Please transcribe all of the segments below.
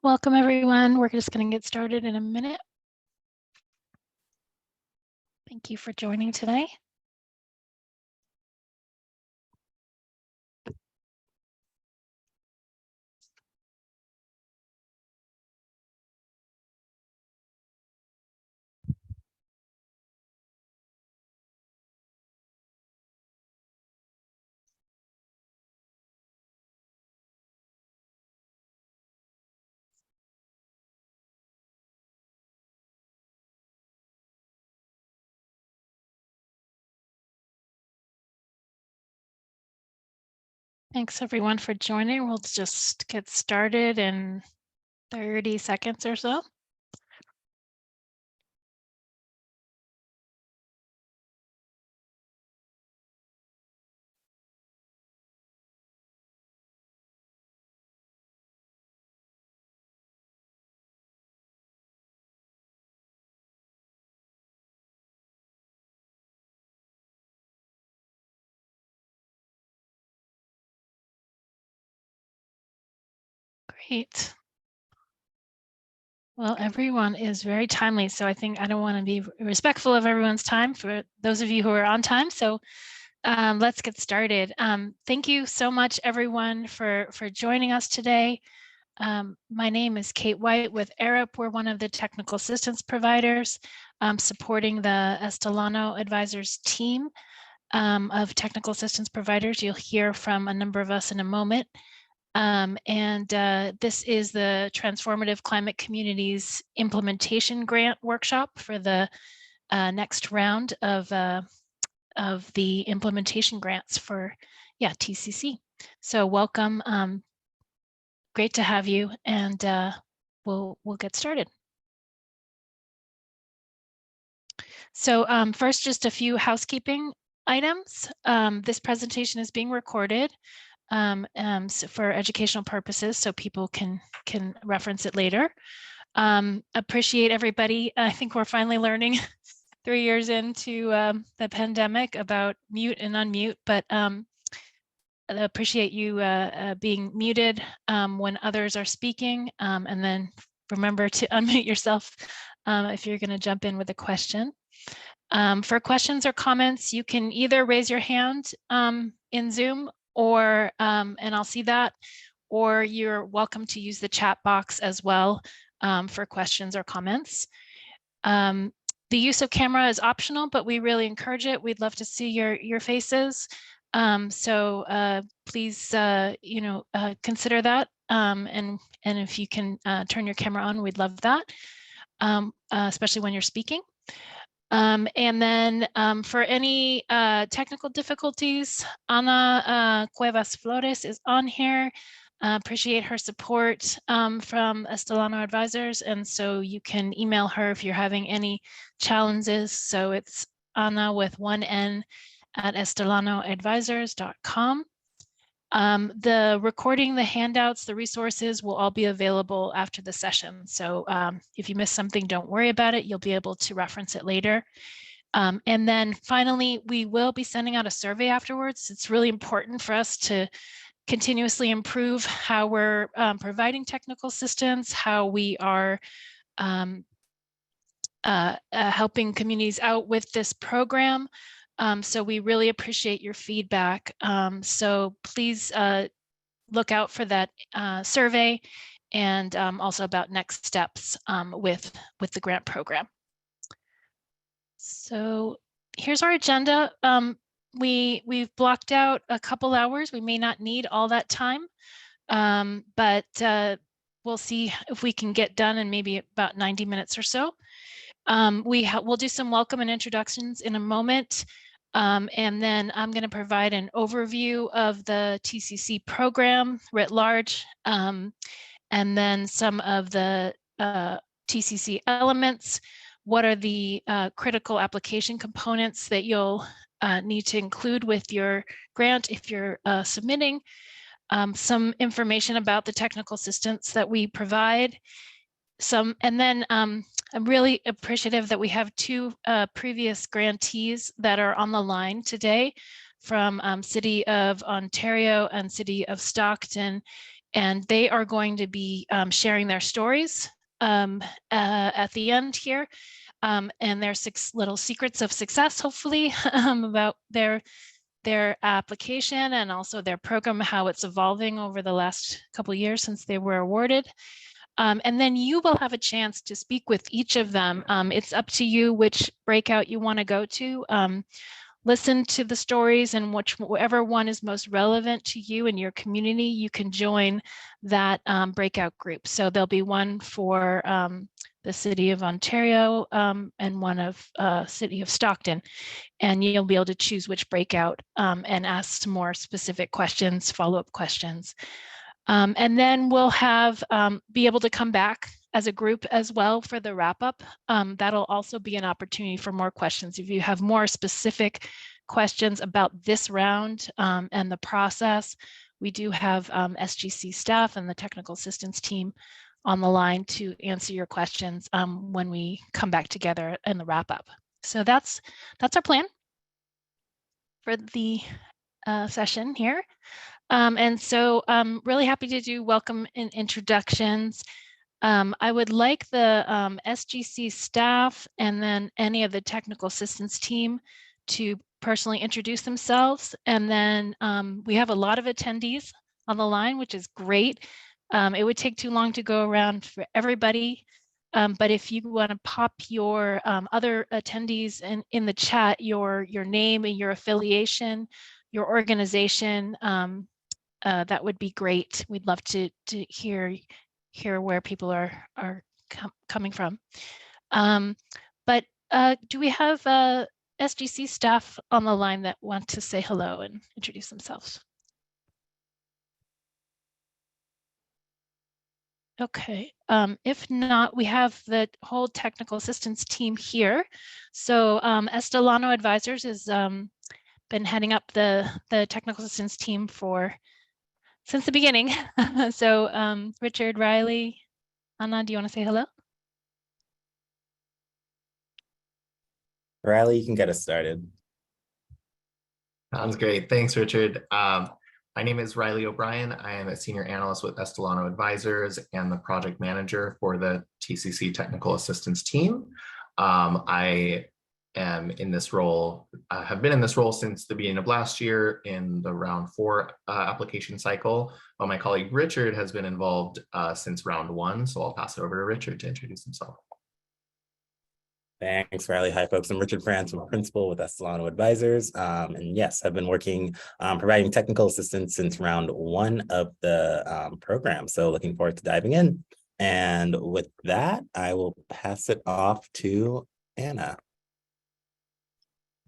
Welcome, everyone. We're just going to get started in a minute. Thank you for joining today. Thanks, everyone, for joining. We'll just get started in 30 seconds or so. Great. Well, everyone is very timely, so I think I don't want to be respectful of everyone's time for those of you who are on time. So let's get started. Thank you so much, everyone, for joining us today. My name is Kate White with ARIP. We're one of the technical assistance providers supporting the Estelano Advisors team of technical assistance providers. You'll hear from a number of us in a moment. This is the Transformative Climate Communities Implementation Grant Workshop for the next round of the implementation grants for TCC. So welcome. Great to have you, and we'll get started. So first, just a few housekeeping items. This presentation is being recorded for educational purposes, so people can reference it later. Appreciate everybody. I think we're finally learning 3 years into the pandemic about mute and unmute, but appreciate you being muted when others are speaking, and then remember to unmute yourself if you're going to jump in with a question. For questions or comments, you can either raise your hand in Zoom, or and I'll see that, or you're welcome to use the chat box as well for questions or comments. The use of camera is optional, but we really encourage it. We'd love to see your faces. So please, consider that. And if you can turn your camera on, we'd love that, especially when you're speaking. And then for any technical difficulties, Ana Cuevas Flores is on here. Appreciate her support from Estelano Advisors, and so you can email her if you're having any challenges. So it's Ana with one N at estelanoadvisors.com. The recording, the handouts, the resources will all be available after the session. So if you miss something, don't worry about it. You'll be able to reference it later. And then finally, we will be sending out a survey afterwards. It's really important for us to continuously improve how we're providing technical assistance, how we are helping communities out with this program. So we really appreciate your feedback. So please look out for that survey, and also about next steps with the grant program. So here's our agenda. We've blocked out a couple hours. We may not need all that time, but we'll see if we can get done in maybe about 90 minutes or so. We'll do some welcome and introductions in a moment. And then I'm going to provide an overview of the TCC program writ large, and then some of the TCC elements. What are the critical application components that you'll need to include with your grant if you're submitting? Some information about the technical assistance that we provide. And then I'm really appreciative that we have two previous grantees that are on the line today from City of Ontario and City of Stockton. And they are going to be sharing their stories at the end here, and their 6 little secrets of success, hopefully, about their application and also their program, how it's evolving over the last couple of years since they were awarded. And then you will have a chance to speak with each of them. It's up to you which breakout you want to go to. Listen to the stories, and whichever one is most relevant to you and your community, you can join that breakout group. So there'll be one for the City of Ontario and one of City of Stockton. And you'll be able to choose which breakout and ask some more specific questions, follow-up questions. And then we'll have be able to come back as a group as well for the wrap up. That'll also be an opportunity for more questions. If you have more specific questions about this round and the process, we do have SGC staff and the technical assistance team on the line to answer your questions when we come back together in the wrap up. So that's our plan for the session here. And so I'm really happy to do welcome and introductions. I would like the SGC staff and then any of the technical assistance team to personally introduce themselves. And then we have a lot of attendees on the line, which is great. It would take too long to go around for everybody. But if you want to pop your other attendees in the chat, your name and your affiliation, your organization, that would be great. We'd love to hear where people are coming from. But do we have SGC staff on the line that want to say hello and introduce themselves? Okay, if not, we have the whole technical assistance team here. So Estelano Advisors has been heading up the technical assistance team since the beginning. So Richard, Riley, Anna, do you want to say hello? Riley, you can get us started. Sounds great. Thanks, Richard. My name is Riley O'Brien. I am a senior analyst with Estelano Advisors and the project manager for the TCC technical assistance team. I am in this role, have been in this role since the beginning of last year in the round 4 application cycle, while my colleague Richard has been involved since round 1. So I'll pass it over to Richard to introduce himself. Thanks, Riley. Hi, folks. I'm Richard France, I'm a principal with Estelano Advisors. And yes, I've been working providing technical assistance since round 1 of the program. So looking forward to diving in. And with that, I will pass it off to Anna.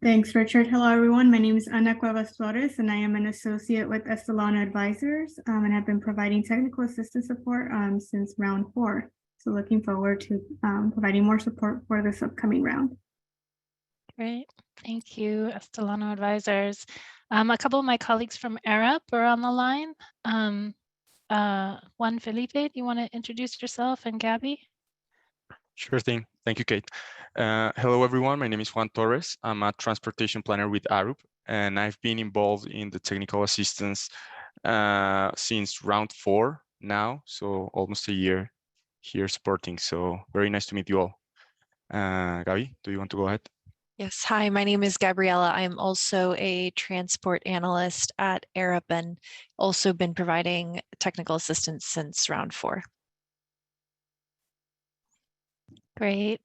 Thanks, Richard. Hello, everyone. My name is Ana Cuevas Flores, and I am an associate with Estelano Advisors and have been providing technical assistance support since round 4. So looking forward to providing more support for this upcoming round. Great. Thank you, Estelano Advisors. A couple of my colleagues from Arab are on the line. Juan Felipe, do you want to introduce yourself, and Gabby? Sure thing. Thank you, Kate. Hello, everyone. My name is Juan Torres. I'm a transportation planner with Arup, and I've been involved in the technical assistance since round 4 now, so almost a year here supporting. So very nice to meet you all. Gabby, do you want to go ahead? Yes. Hi, my name is Gabriella. I'm also a transport analyst at Arab and also been providing technical assistance since round 4. Great.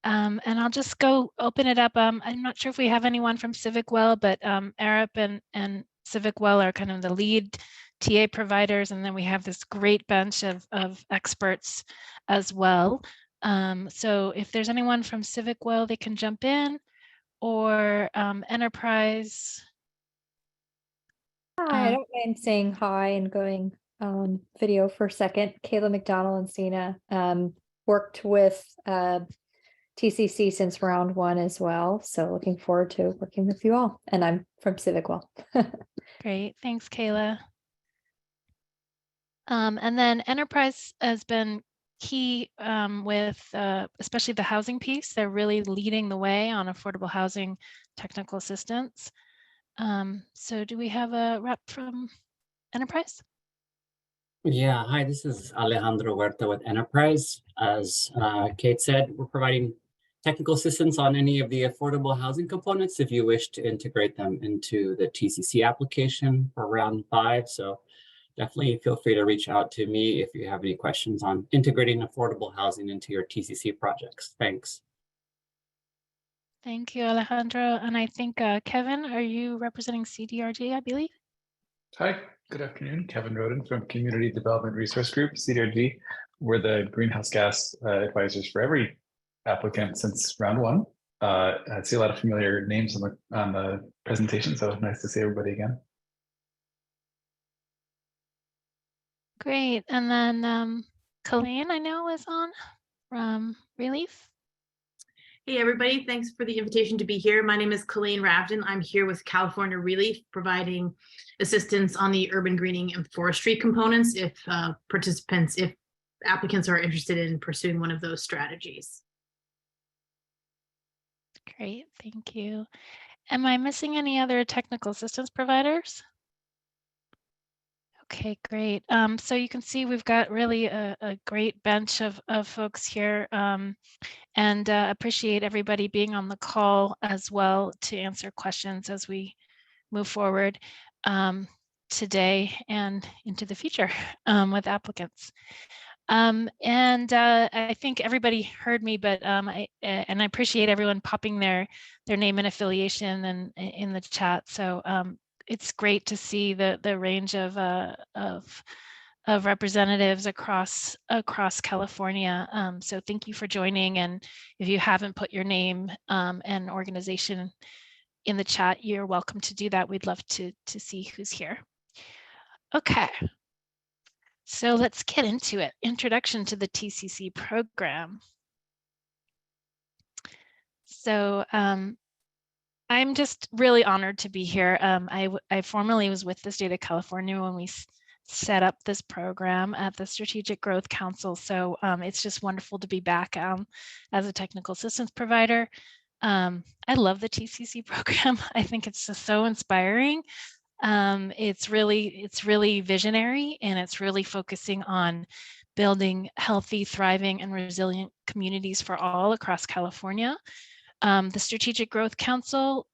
And I'll just go open it up. I'm not sure if we have anyone from CivicWell, but Arab and CivicWell are kind of the lead TA providers, and then we have this great bench of experts as well. So if there's anyone from CivicWell, they can jump in, or Enterprise. Hi, I don't mind saying hi and going video for a second. Kayla McDonald and Sina worked with TCC since round 1 as well. So looking forward to working with you all. And I'm from CivicWell. Great, thanks, Kayla. And then Enterprise has been key with especially the housing piece. They're really leading the way on affordable housing technical assistance. So do we have a rep from Enterprise? Yeah, hi, this is Alejandro Huerta with Enterprise. As Kate said, we're providing technical assistance on any of the affordable housing components if you wish to integrate them into the TCC application for round 5. So definitely feel free to reach out to me if you have any questions on integrating affordable housing into your TCC projects. Thanks. Thank you, Alejandro. And I think, Kevin, are you representing CDRG, I believe? Hi, good afternoon. Kevin Roden from Community Development Resource Group, CDRG. We're the greenhouse gas advisors for every applicant since round 1. I see a lot of familiar names on the presentation, so nice to see everybody again. Great. And then Colleen, I know, is on from Relief. Hey everybody, thanks for the invitation to be here. My name is Colleen Ravden. I'm here with California Relief, providing assistance on the urban greening and forestry components if applicants are interested in pursuing one of those strategies. Great, thank you. Am I missing any other technical assistance providers? Okay, great. So you can see we've got really a great bench of folks here, and appreciate everybody being on the call as well to answer questions as we move forward today and into the future with applicants. I think everybody heard me, but I appreciate everyone popping their name and affiliation and in the chat. So it's great to see the range of representatives across California. So thank you for joining. And if you haven't put your name and organization in the chat, you're welcome to do that. We'd love to see who's here. Okay. So let's get into it. Introduction to the TCC program. So I'm just really honored to be here. I formerly was with the state of California when we set up this program at the Strategic Growth Council. So it's just wonderful to be back as a technical assistance provider. I love the TCC program. I think it's just so inspiring. It's really visionary, and it's really focusing on building healthy, thriving, and resilient communities for all across California. The Strategic Growth Council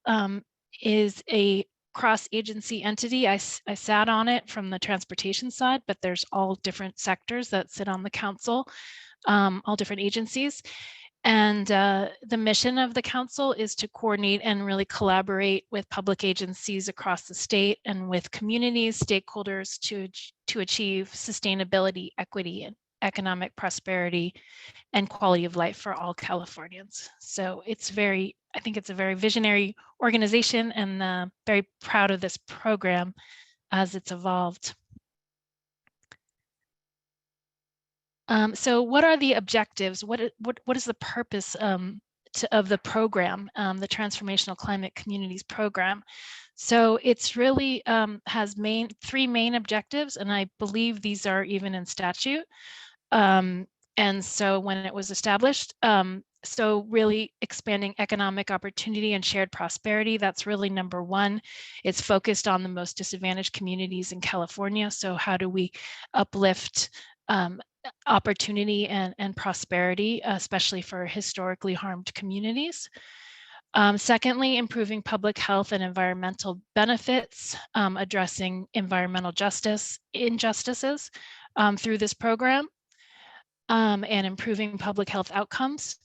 is a cross-agency entity. I sat on it from the transportation side, but there's all different sectors that sit on the council, all different agencies. And the mission of the council is to coordinate and really collaborate with public agencies across the state and with communities, stakeholders to achieve sustainability, equity, and economic prosperity and quality of life for all Californians. So I think it's a very visionary organization, and very proud of this program as it's evolved. So what are the objectives? What is the purpose of the program, the Transformational Climate Communities Program? So it's really has three main objectives, and I believe these are even in statute. And so when it was established, so really expanding economic opportunity and shared prosperity, that's really number one. It's focused on the most disadvantaged communities in California. So how do we uplift opportunity and prosperity, especially for historically harmed communities? Secondly, improving public health and environmental benefits, addressing environmental injustices through this program, and improving public health outcomes.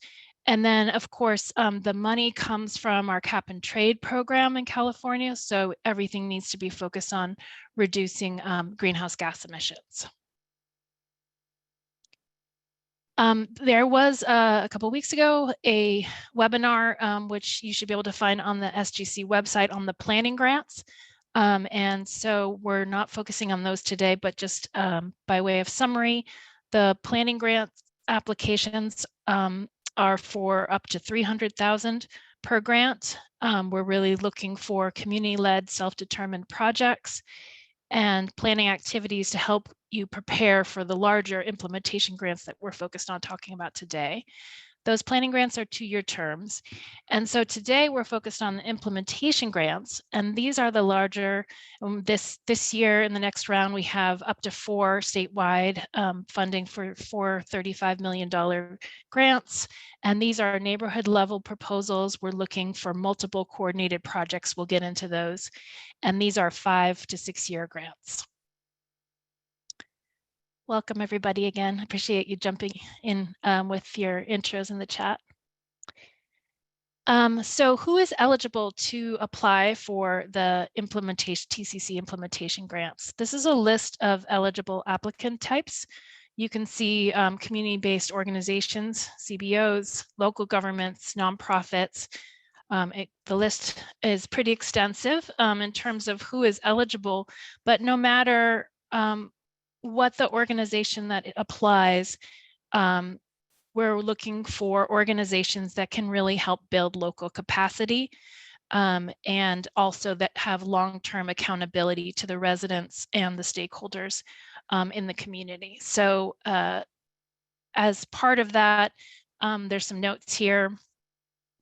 And then, of course, the money comes from our cap and trade program in California. So everything needs to be focused on reducing greenhouse gas emissions. There was a couple of weeks ago a webinar, which you should be able to find on the SGC website on the planning grants. And so we're not focusing on those today, but just by way of summary, the planning grant applications are for up to $300,000 per grant. We're really looking for community-led, self-determined projects and planning activities to help you prepare for the larger implementation grants that we're focused on talking about today. Those planning grants are 2-year terms. And so today we're focused on the implementation grants, and these are the larger. This year in the next round, we have up to 4 statewide funding for 4 $35 million grants. And these are neighborhood level proposals. We're looking for multiple coordinated projects. We'll get into those. And these are 5 to 6 year grants. Welcome everybody again. I appreciate you jumping in with your intros in the chat. So who is eligible to apply for the TCC implementation grants? This is a list of eligible applicant types. You can see community-based organizations, CBOs, local governments, nonprofits. The list is pretty extensive in terms of who is eligible, but no matter what the organization that it applies, we're looking for organizations that can really help build local capacity and also that have long-term accountability to the residents and the stakeholders in the community. So as part of that, there's some notes here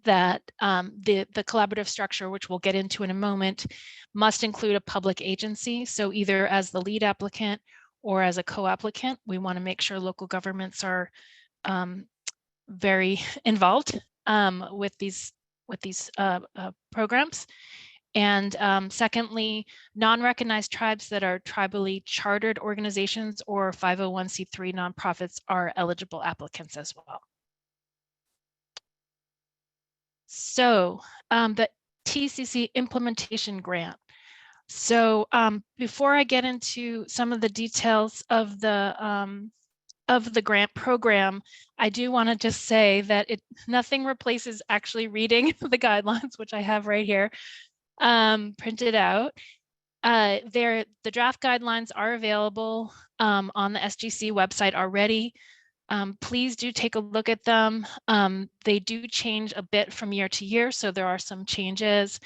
that the collaborative structure, which we'll get into in a moment, must include a public agency. So either as the lead applicant or as a co-applicant. We want to make sure local governments are very involved with these programs. And secondly, non-recognized tribes that are tribally chartered organizations or 501c3 nonprofits are eligible applicants as well. So the TCC implementation grant. So before I get into some of the details of the grant program, I do want to just say that nothing replaces actually reading the guidelines, which I have right here printed out. The draft guidelines are available on the SGC website already. Please do take a look at them. They do change a bit from year to year, so there are some changes.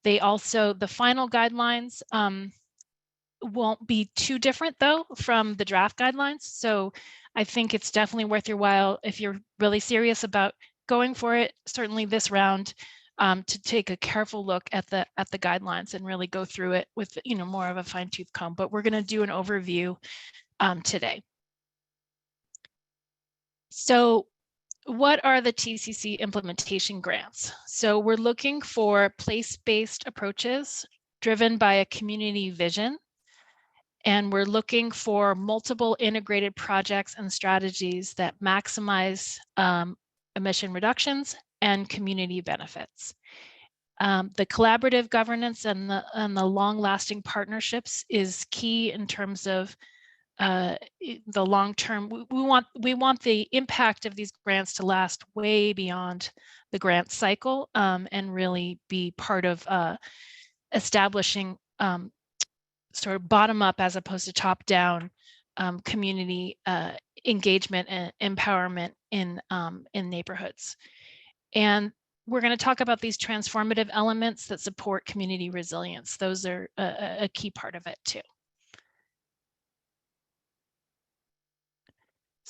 The final guidelines won't be too different though from the draft guidelines. So I think it's definitely worth your while if you're really serious about going for it, certainly this round, to take a careful look at the guidelines and really go through it with more of a fine-tooth comb. But we're going to do an overview today. So what are the TCC implementation grants? So we're looking for place-based approaches driven by a community vision. And we're looking for multiple integrated projects and strategies that maximize emission reductions and community benefits. The collaborative governance and the long-lasting partnerships is key in terms of the long term. We want the impact of these grants to last way beyond the grant cycle and really be part of establishing sort of bottom up as opposed to top down community engagement and empowerment in neighborhoods. And we're going to talk about these transformative elements that support community resilience. Those are a key part of it too.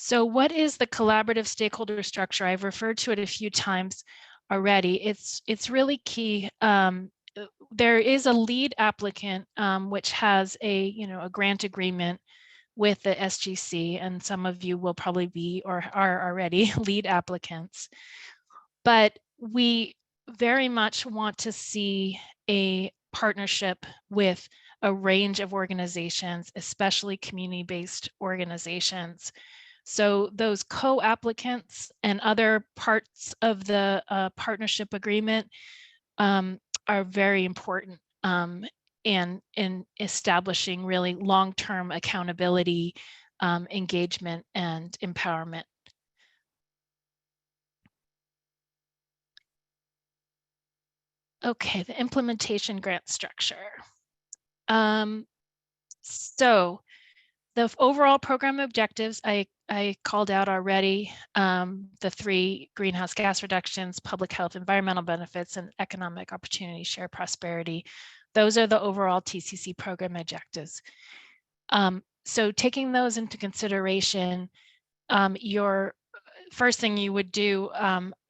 So what is the collaborative stakeholder structure? I've referred to it a few times already. It's really key. There is a lead applicant which has a grant agreement with the SGC, and some of you will probably be or are already lead applicants. But we very much want to see a partnership with a range of organizations, especially community-based organizations. So those co-applicants and other parts of the partnership agreement are very important in establishing really long-term accountability, engagement, and empowerment. Okay, the implementation grant structure. So the overall program objectives I called out already, the 3 greenhouse gas reductions, public health, environmental benefits, and economic opportunity, share prosperity. Those are the overall TCC program objectives. So taking those into consideration, first thing you would do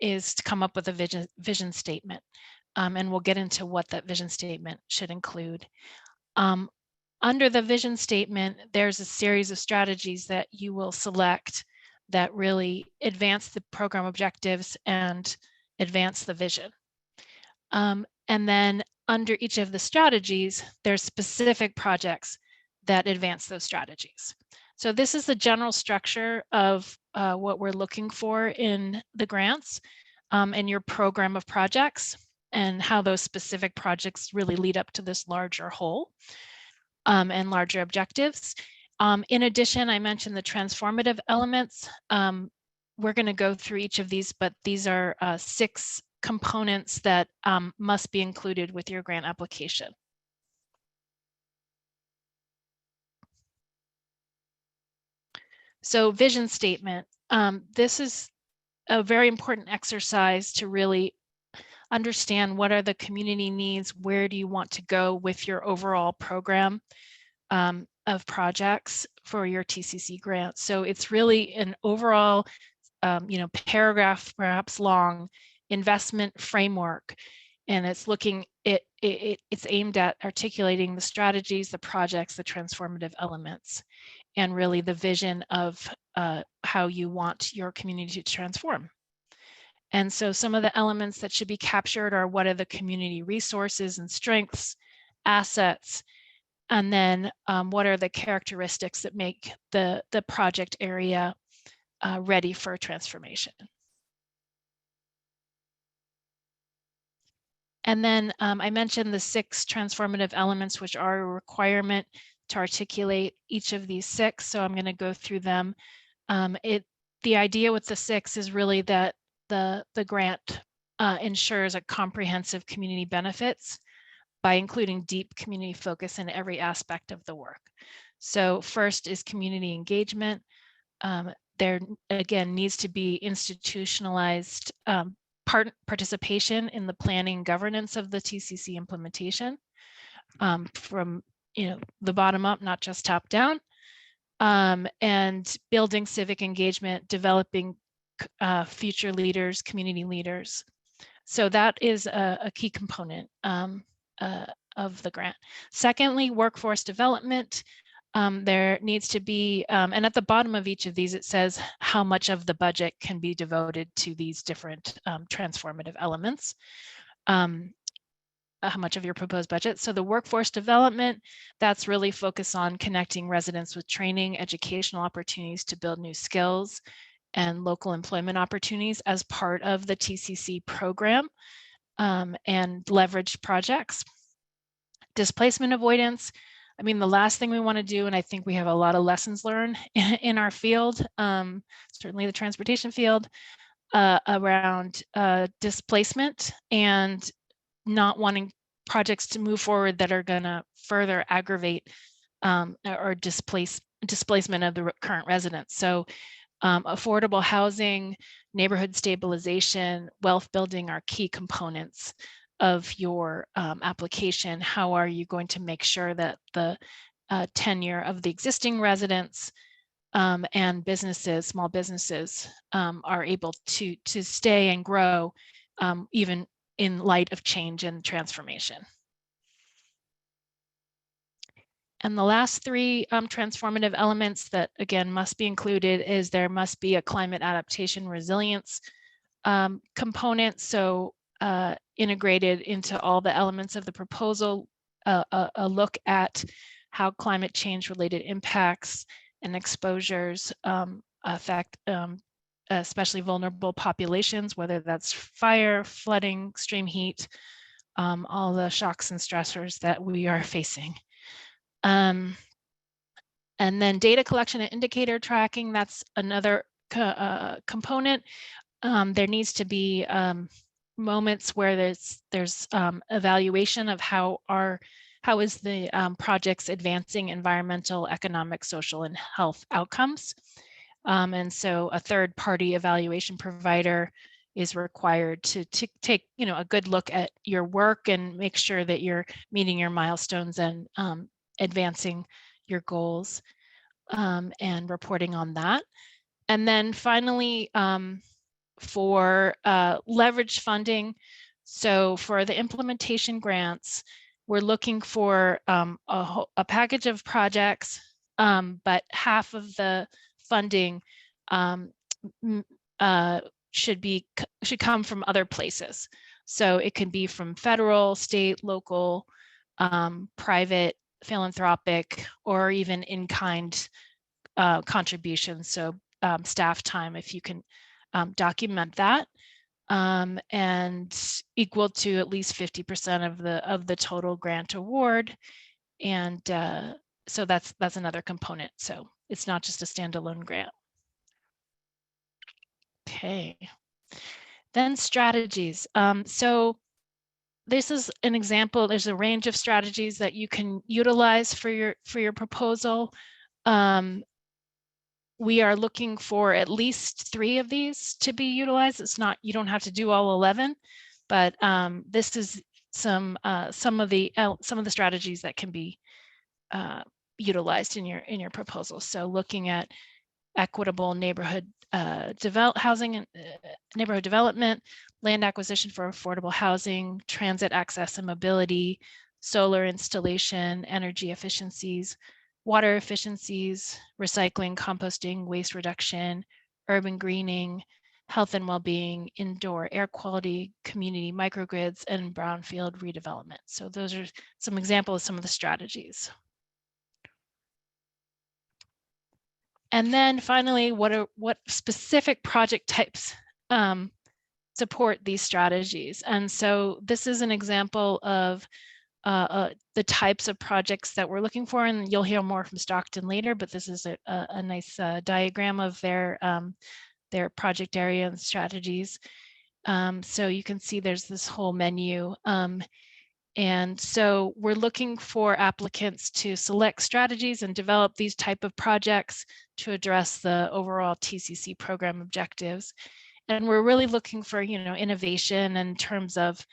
is to come up with a vision statement. And we'll get into what that vision statement should include. Under the vision statement, there's a series of strategies that you will select that really advance the program objectives and advance the vision. And then under each of the strategies, there's specific projects that advance those strategies. So this is the general structure of what we're looking for in the grants and your program of projects, and how those specific projects really lead up to this larger whole and larger objectives. In addition, I mentioned the transformative elements. We're going to go through each of these, but these are 6 components that must be included with your grant application. So vision statement. This is a very important exercise to really understand what are the community needs, where do you want to go with your overall program of projects for your TCC grant. So it's really an overall, paragraph perhaps long investment framework, and it's looking it's aimed at articulating the strategies, the projects, the transformative elements, and really the vision of how you want your community to transform. And so some of the elements that should be captured are what are the community resources and strengths, assets, and then what are the characteristics that make the project area ready for transformation. And then I mentioned the 6 transformative elements, which are a requirement to articulate each of these 6. So I'm going to go through them. The idea with the 6 is really that the grant ensures a comprehensive community benefits by including deep community focus in every aspect of the work. So first is community engagement. There again needs to be institutionalized participation in the planning and governance of the TCC implementation from the bottom up, not just top down, and building civic engagement, developing future leaders, community leaders. So that is a key component of the grant. Secondly, workforce development. There needs to be, and at the bottom of each of these, it says how much of the budget can be devoted to these different transformative elements, how much of your proposed budget. So the workforce development, that's really focused on connecting residents with training, educational opportunities to build new skills, and local employment opportunities as part of the TCC program, and leveraged projects. Displacement avoidance. I mean, the last thing we want to do, and I think we have a lot of lessons learned in our field, certainly the transportation field, around displacement and not wanting projects to move forward that are going to further aggravate or displacement of the current residents. So affordable housing, neighborhood stabilization, wealth building are key components of your application. How are you going to make sure that the tenure of the existing residents and businesses, small businesses, are able to stay and grow even in light of change and transformation? And the last 3 transformative elements that, again, must be included is there must be a climate adaptation resilience component. So integrated into all the elements of the proposal, a look at how climate change related impacts and exposures affect especially vulnerable populations, whether that's fire, flooding, extreme heat, all the shocks and stressors that we are facing. And then data collection and indicator tracking, that's another component. There needs to be moments where there's evaluation of how is the projects advancing environmental, economic, social, and health outcomes. And so a third-party evaluation provider is required to take a good look at your work and make sure that you're meeting your milestones and advancing your goals, and reporting on that. And then finally, for leverage funding, so for the implementation grants, we're looking for a package of projects, but half of the funding should come from other places. So it can be from federal, state, local, private, philanthropic, or even in-kind contributions. So staff time, if you can document that, and equal to at least 50% of the total grant award. And so that's another component. So it's not just a standalone grant. Okay. Then strategies. So this is an example. There's a range of strategies that you can utilize for your proposal. We are looking for at least 3 of these to be utilized. It's not, you don't have to do all 11, but this is some of the strategies that can be utilized in your proposal. So looking at equitable neighborhood housing and neighborhood development, land acquisition for affordable housing, transit access and mobility, solar installation, energy efficiencies, water efficiencies, recycling, composting, waste reduction, urban greening, health and well-being, indoor air quality, community microgrids, and brownfield redevelopment. So those are some examples of some of the strategies. And then finally, what specific project types support these strategies? And so this is an example of the types of projects that we're looking for, and you'll hear more from Stockton later, but this is a nice diagram of their project area and strategies. So you can see there's this whole menu. And so we're looking for applicants to select strategies and develop these type of projects to address the overall TCC program objectives. And we're really looking for, innovation in terms of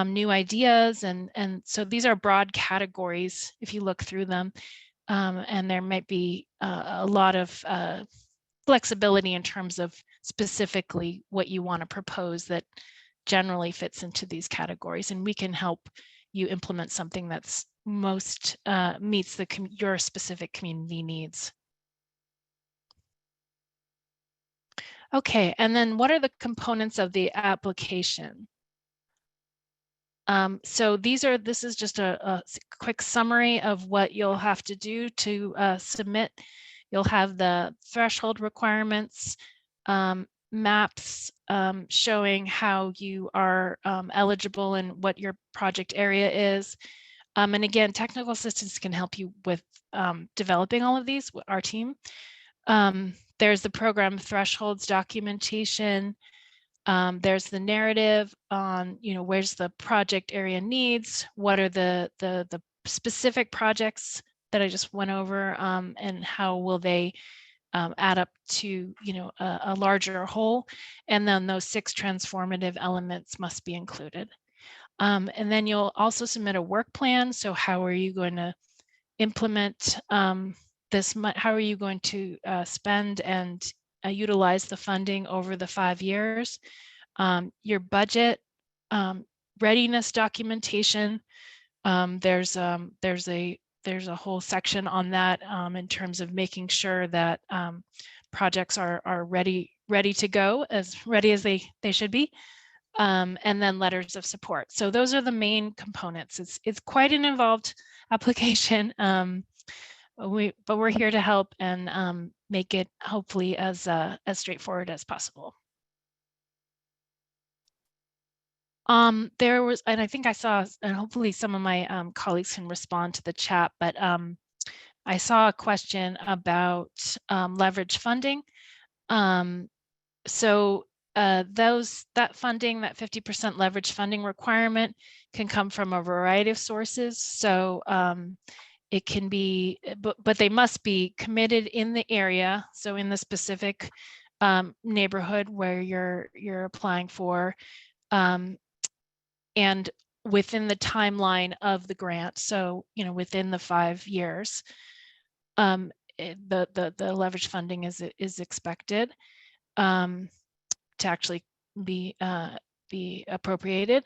new ideas. And so these are broad categories if you look through them. And there might be a lot of flexibility in terms of specifically what you want to propose that generally fits into these categories. And we can help you implement something that's most meets your specific community needs. Okay, and then what are the components of the application? So this is just a quick summary of what you'll have to do to submit. You'll have the threshold requirements, maps showing how you are eligible and what your project area is. And again, technical assistance can help you with developing all of these, our team. There's the program thresholds documentation. There's the narrative on, where's the project area needs, what are the specific projects that I just went over, and how will they add up to, a larger whole. And then those 6 transformative elements must be included. And then you'll also submit a work plan. So how are you going to implement this? How are you going to spend and utilize the funding over the 5 years? Your budget, readiness documentation. There's a whole section on that in terms of making sure that projects are ready to go, as ready as they should be. And then letters of support. So those are the main components. It's quite an involved application. But we're here to help and make it hopefully as straightforward as possible. There was, and I think I saw, and hopefully some of my colleagues can respond to the chat, but I saw a question about leverage funding. So that funding, that 50% leverage funding requirement can come from a variety of sources. So it can be, but they must be committed in the area. So in the specific neighborhood where you're applying for, and within the timeline of the grant. So, within the 5 years. the leverage funding is expected to actually be appropriated.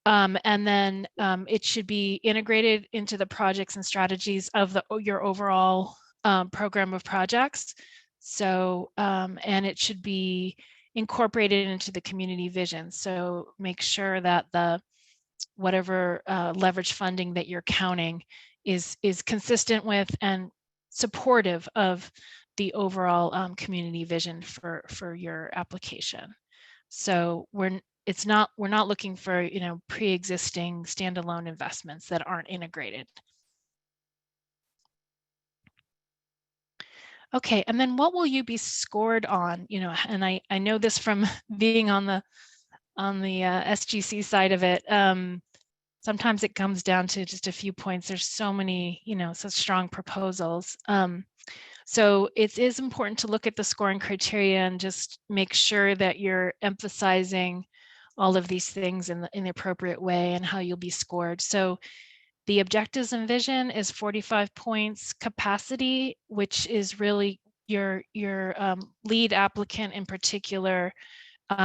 And then it should be integrated into the projects and strategies of your overall program of projects. So, and it should be incorporated into the community vision. So make sure that whatever leverage funding that you're counting is consistent with and supportive of the overall community vision for your application. So we're not looking for, pre-existing standalone investments that aren't integrated. Okay, and then what will you be scored on? And I know this from being on the SGC side of it. Sometimes it comes down to just a few points. There's so many, such strong proposals. So it is important to look at the scoring criteria and just make sure that you're emphasizing all of these things in the appropriate way and how you'll be scored. So the objectives and vision is 45 points. Capacity, which is really your lead applicant in particular,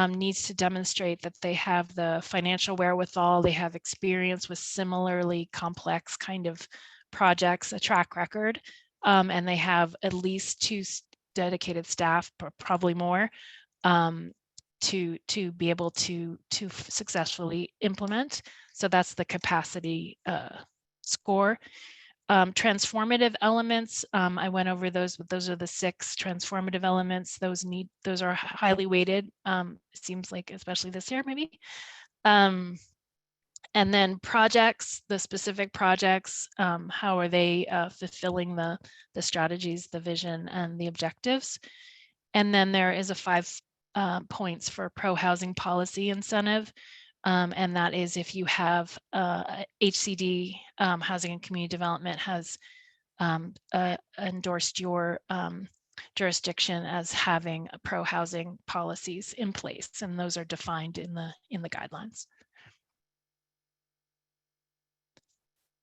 needs to demonstrate that they have the financial wherewithal, they have experience with similarly complex kind of projects, a track record, and they have at least 2 dedicated staff, probably more, to be able to successfully implement. So that's the capacity score. Transformative elements, I went over those, but those are the 6 transformative elements. Those are highly weighted. It seems like, especially this year, maybe. And then projects, the specific projects, how are they fulfilling the strategies, the vision, and the objectives? And then there is a 5 points for pro-housing policy incentive. And that is if you have HCD, Housing and Community Development, has endorsed your jurisdiction as having pro-housing policies in place, and those are defined in the guidelines.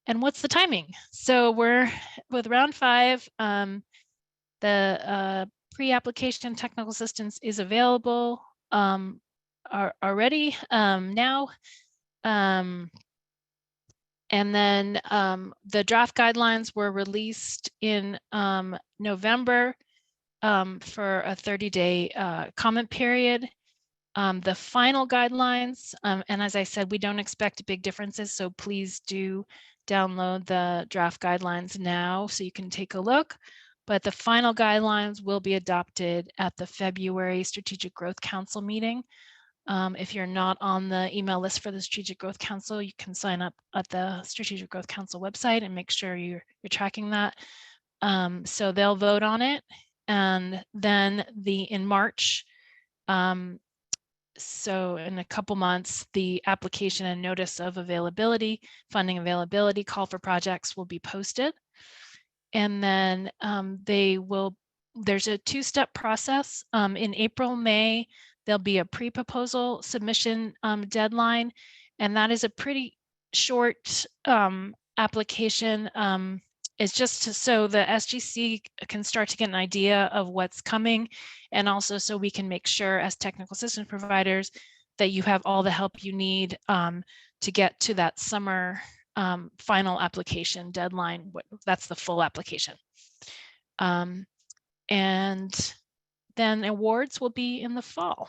And what's the timing? So we're with round 5. The pre-application technical assistance is available already now. And then the draft guidelines were released in November for a 30-day comment period. The final guidelines, and as I said, we don't expect big differences, so please do download the draft guidelines now so you can take a look. But the final guidelines will be adopted at the February Strategic Growth Council meeting. If you're not on the email list for the Strategic Growth Council, you can sign up at the Strategic Growth Council website and make sure you're tracking that. So they'll vote on it, and then in March, so in a couple months, the application and notice of availability, funding availability, call for projects will be posted. And then there's a 2-step process. In April, May, there'll be a pre-proposal submission deadline, and that is a pretty short application. It's just so the SGC can start to get an idea of what's coming, and also so we can make sure as technical assistance providers that you have all the help you need to get to that summer final application deadline. That's the full application. And then awards will be in the fall.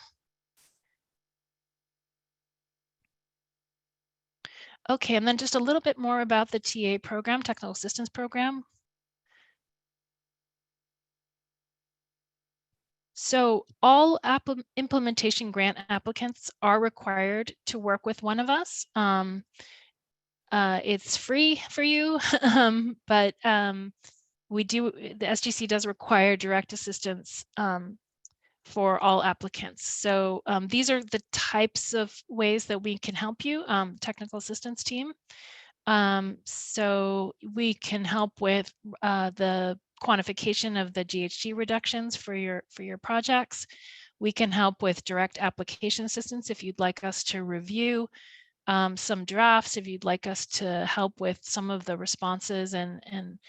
Okay, and then just a little bit more about the TA program, Technical Assistance Program. So all implementation grant applicants are required to work with one of us. It's free for you, but the SGC does require direct assistance for all applicants. So these are the types of ways that we can help you, technical assistance team. So we can help with the quantification of the GHG reductions for your projects. We can help with direct application assistance if you'd like us to review some drafts, if you'd like us to help with some of the responses and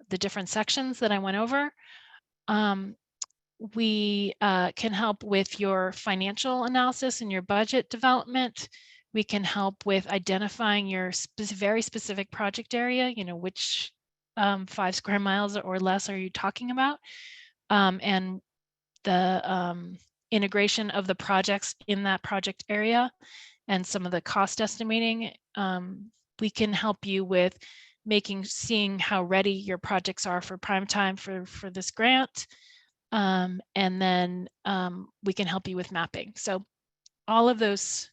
the different sections that I went over. We can help with your financial analysis and your budget development. We can help with identifying your very specific project area, you know, which 5 square miles or less are you talking about? And the integration of the projects in that project area and some of the cost estimating. We can help you with seeing how ready your projects are for prime time for this grant. And then we can help you with mapping. So all of those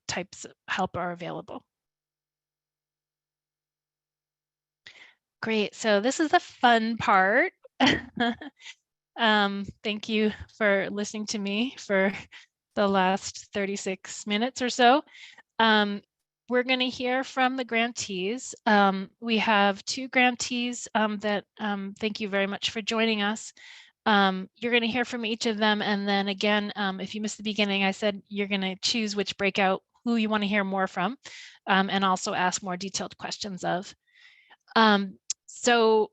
types of help are available. Great. So this is the fun part. Thank you for listening to me for the last 36 minutes or so. We're going to hear from the grantees. We have 2 grantees that thank you very much for joining us. You're going to hear from each of them. And then again, if you missed the beginning, I said you're going to choose which breakout, who you want to hear more from, and also ask more detailed questions of. So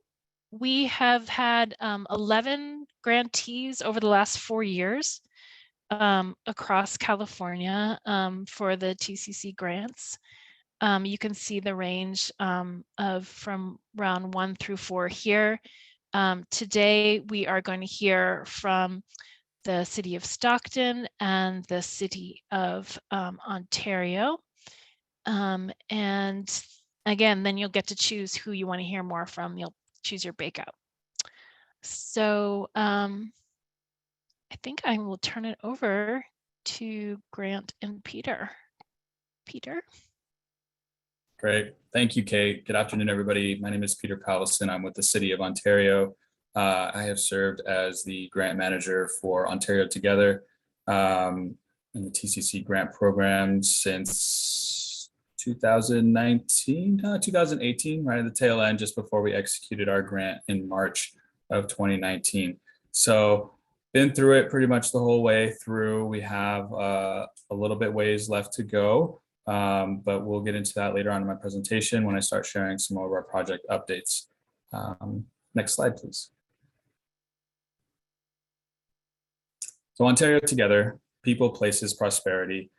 we have had 11 grantees over the last 4 years across California for the TCC grants. You can see the range of from round 1 through 4 here. Today, we are going to hear from the City of Stockton and the City of Ontario. And again, then you'll get to choose who you want to hear more from. You'll choose your breakout. So I think I will turn it over to Grant and Peter. Peter? Great. Thank you, Kate. Good afternoon, everybody. My name is Peter Pavlison. I'm with the City of Ontario. I have served as the grant manager for Ontario Together in the TCC grant program since 2018, right at the tail end, just before we executed our grant in March of 2019. So been through it pretty much the whole way through. We have a little bit ways left to go. But we'll get into that later on in my presentation when I start sharing some more of our project updates. Next slide, please. So Ontario Together, People, Places, Prosperity.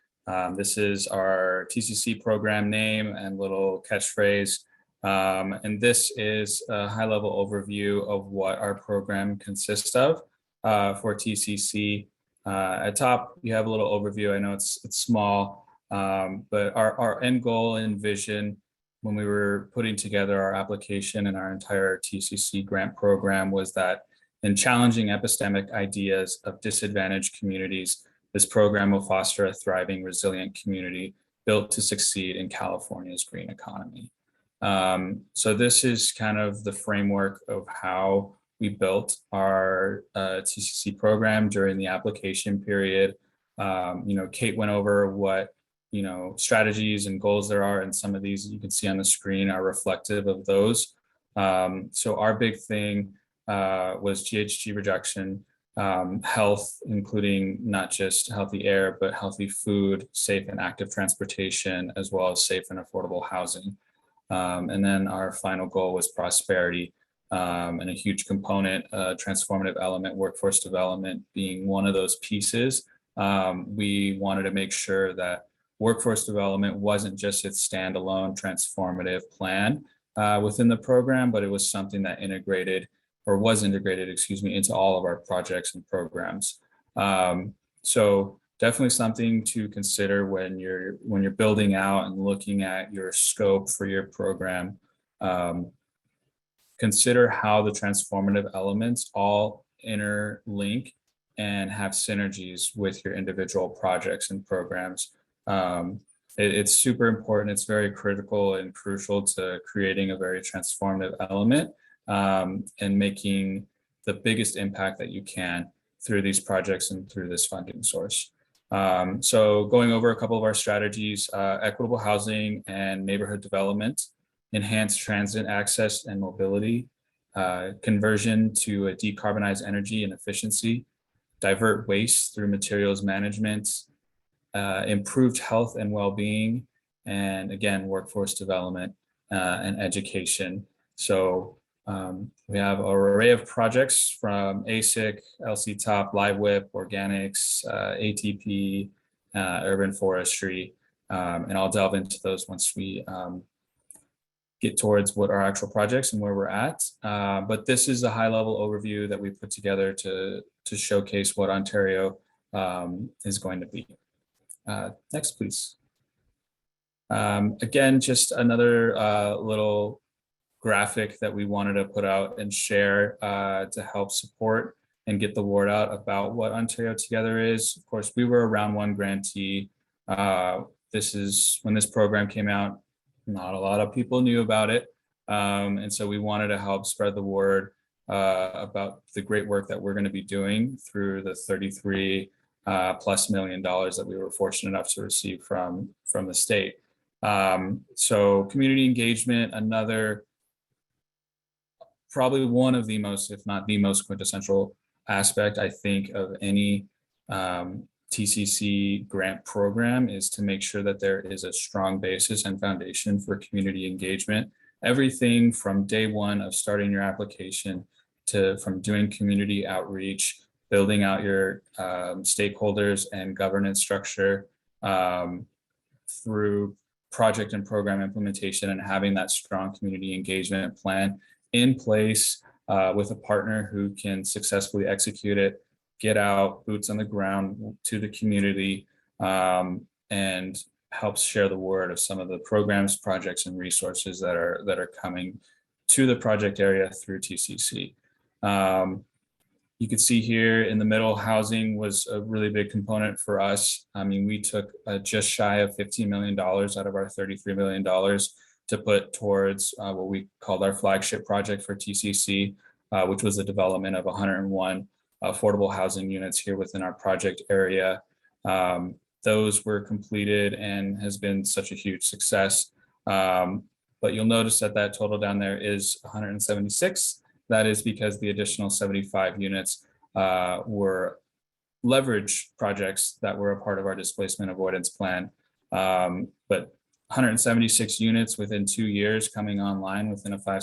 This is our TCC program name and little catchphrase. And this is a high-level overview of what our program consists of for TCC. At top, you have a little overview. I know it's small. But our end goal and vision when we were putting together our application and our entire TCC grant program was that in challenging epistemic ideas of disadvantaged communities, this program will foster a thriving, resilient community built to succeed in California's green economy. So this is kind of the framework of how we built our TCC program during the application period. Kate went over what strategies and goals there are, and some of these you can see on the screen are reflective of those. So our big thing was GHG reduction, health, including not just healthy air, but healthy food, safe and active transportation, as well as safe and affordable housing. And then our final goal was prosperity, and a huge component, transformative element, workforce development being one of those pieces. We wanted to make sure that workforce development wasn't just its standalone transformative plan within the program, but it was something that was integrated, into all of our projects and programs. So definitely something to consider when you're building out and looking at your scope for your program. Consider how the transformative elements all interlink and have synergies with your individual projects and programs. It's super important. It's very critical and crucial to creating a very transformative element and making the biggest impact that you can through these projects and through this funding source. So going over a couple of our strategies, equitable housing and neighborhood development, enhanced transit access and mobility, conversion to a decarbonized energy and efficiency, divert waste through materials management, improved health and well-being, and again, workforce development and education. So we have an array of projects from ASIC, LC Top, Live Whip, Organics, ATP, urban forestry, and I'll delve into those once we get towards what our actual projects and where we're at. But this is a high-level overview that we put together to showcase what Ontario is going to be. Next, please. Again, just another little graphic that we wanted to put out and share to help support and get the word out about what Ontario Together is. Of course, we were a round one grantee. This is when this program came out, not a lot of people knew about it. And so we wanted to help spread the word about the great work that we're going to be doing through the $33+ million that we were fortunate enough to receive from the state. So community engagement, another, probably one of the most, if not the most quintessential aspect, I think, of any TCC grant program is to make sure that there is a strong basis and foundation for community engagement. Everything from day one of starting your application to from doing community outreach, building out your stakeholders and governance structure through project and program implementation, and having that strong community engagement plan in place with a partner who can successfully execute it, get out, boots on the ground to the community, and helps share the word of some of the programs, projects, and resources that are coming to the project area through TCC. You can see here in the middle, housing was a really big component for us. I mean, we took just shy of $15 million out of our $33 million to put towards what we called our flagship project for TCC, which was the development of 101 affordable housing units here within our project area. Those were completed and has been such a huge success. But you'll notice that that total down there is 176. That is because the additional 75 units were leverage projects that were a part of our displacement avoidance plan. But 176 units within 2 years coming online within a 5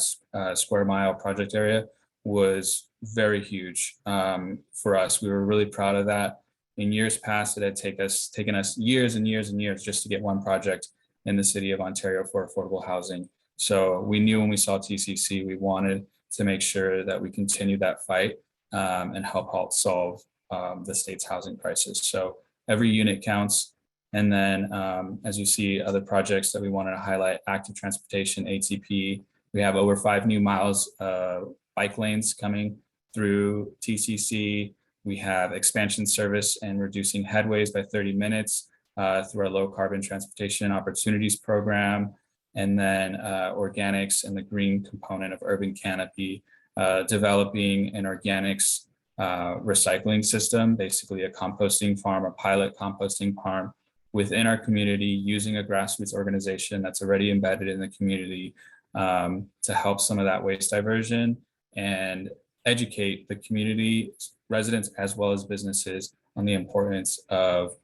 square mile project area was very huge for us. We were really proud of that. In years past, it had taken us years and years and years just to get one project in the city of Ontario for affordable housing. So we knew when we saw TCC, we wanted to make sure that we continue that fight and help solve the state's housing crisis. So every unit counts. And then as you see, other projects that we wanted to highlight, active transportation, ATP, we have over 5 new miles of bike lanes coming through TCC. We have expansion service and reducing headways by 30 minutes through our low carbon transportation opportunities program. And then organics and the green component of urban canopy, developing an organics recycling system, basically a composting farm, a pilot composting farm within our community, using a grassroots organization that's already embedded in the community to help some of that waste diversion and educate the community residents as well as businesses on the importance of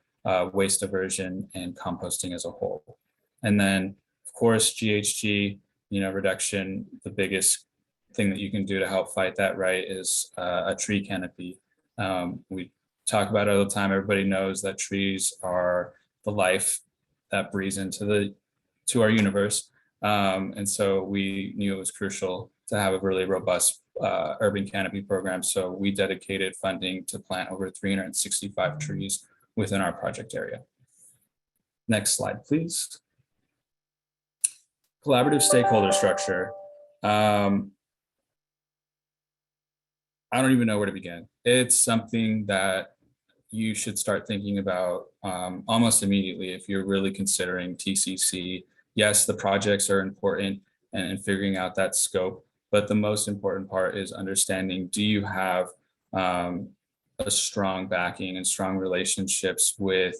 waste diversion and composting as a whole. And then, of course, GHG, reduction, the biggest thing that you can do to help fight that, right, is a tree canopy. We talk about it all the time. Everybody knows that trees are the life that breathes into our universe. And so we knew it was crucial to have a really robust urban canopy program. So we dedicated funding to plant over 365 trees within our project area. Next slide, please. Collaborative stakeholder structure. I don't even know where to begin. It's something that you should start thinking about almost immediately if you're really considering TCC. Yes, the projects are important and figuring out that scope, but the most important part is understanding, do you have a strong backing and strong relationships with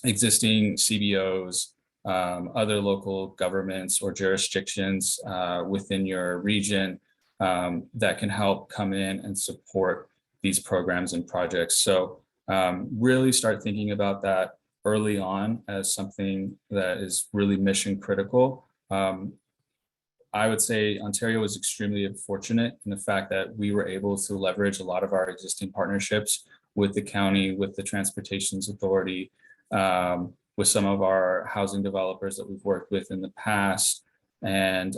existing CBOs, other local governments or jurisdictions within your region that can help come in and support these programs and projects. So really start thinking about that early on as something that is really mission critical. I would say Ontario was extremely fortunate in the fact that we were able to leverage a lot of our existing partnerships with the county, with the Transportations Authority, with some of our housing developers that we've worked with in the past, and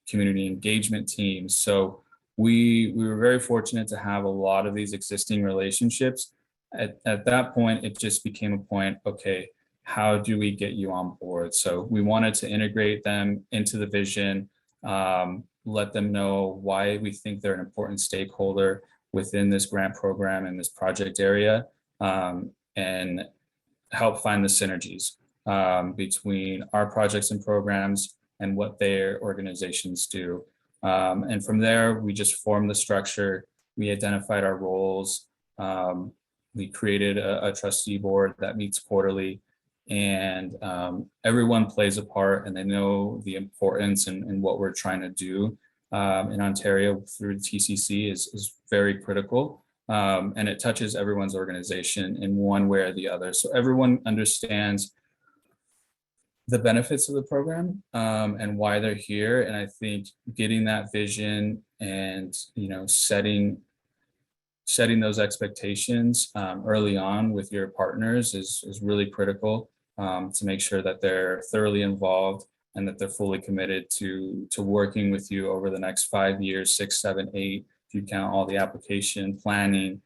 community engagement teams. So we were very fortunate to have a lot of these existing relationships. At that point, it just became a point, okay, how do we get you on board? So we wanted to integrate them into the vision, let them know why we think they're an important stakeholder within this grant program and this project area, and help find the synergies between our projects and programs and what their organizations do. And from there, we just formed the structure. We identified our roles. We created a trustee board that meets quarterly, and everyone plays a part, and they know the importance and what we're trying to do in Ontario through the TCC is very critical. And it touches everyone's organization in one way or the other. So everyone understands the benefits of the program and why they're here. And I think getting that vision and, you know, setting those expectations early on with your partners is really critical to make sure that they're thoroughly involved and that they're fully committed to working with you over the next 5 years, 6, 7, 8, if you count all the application, planning,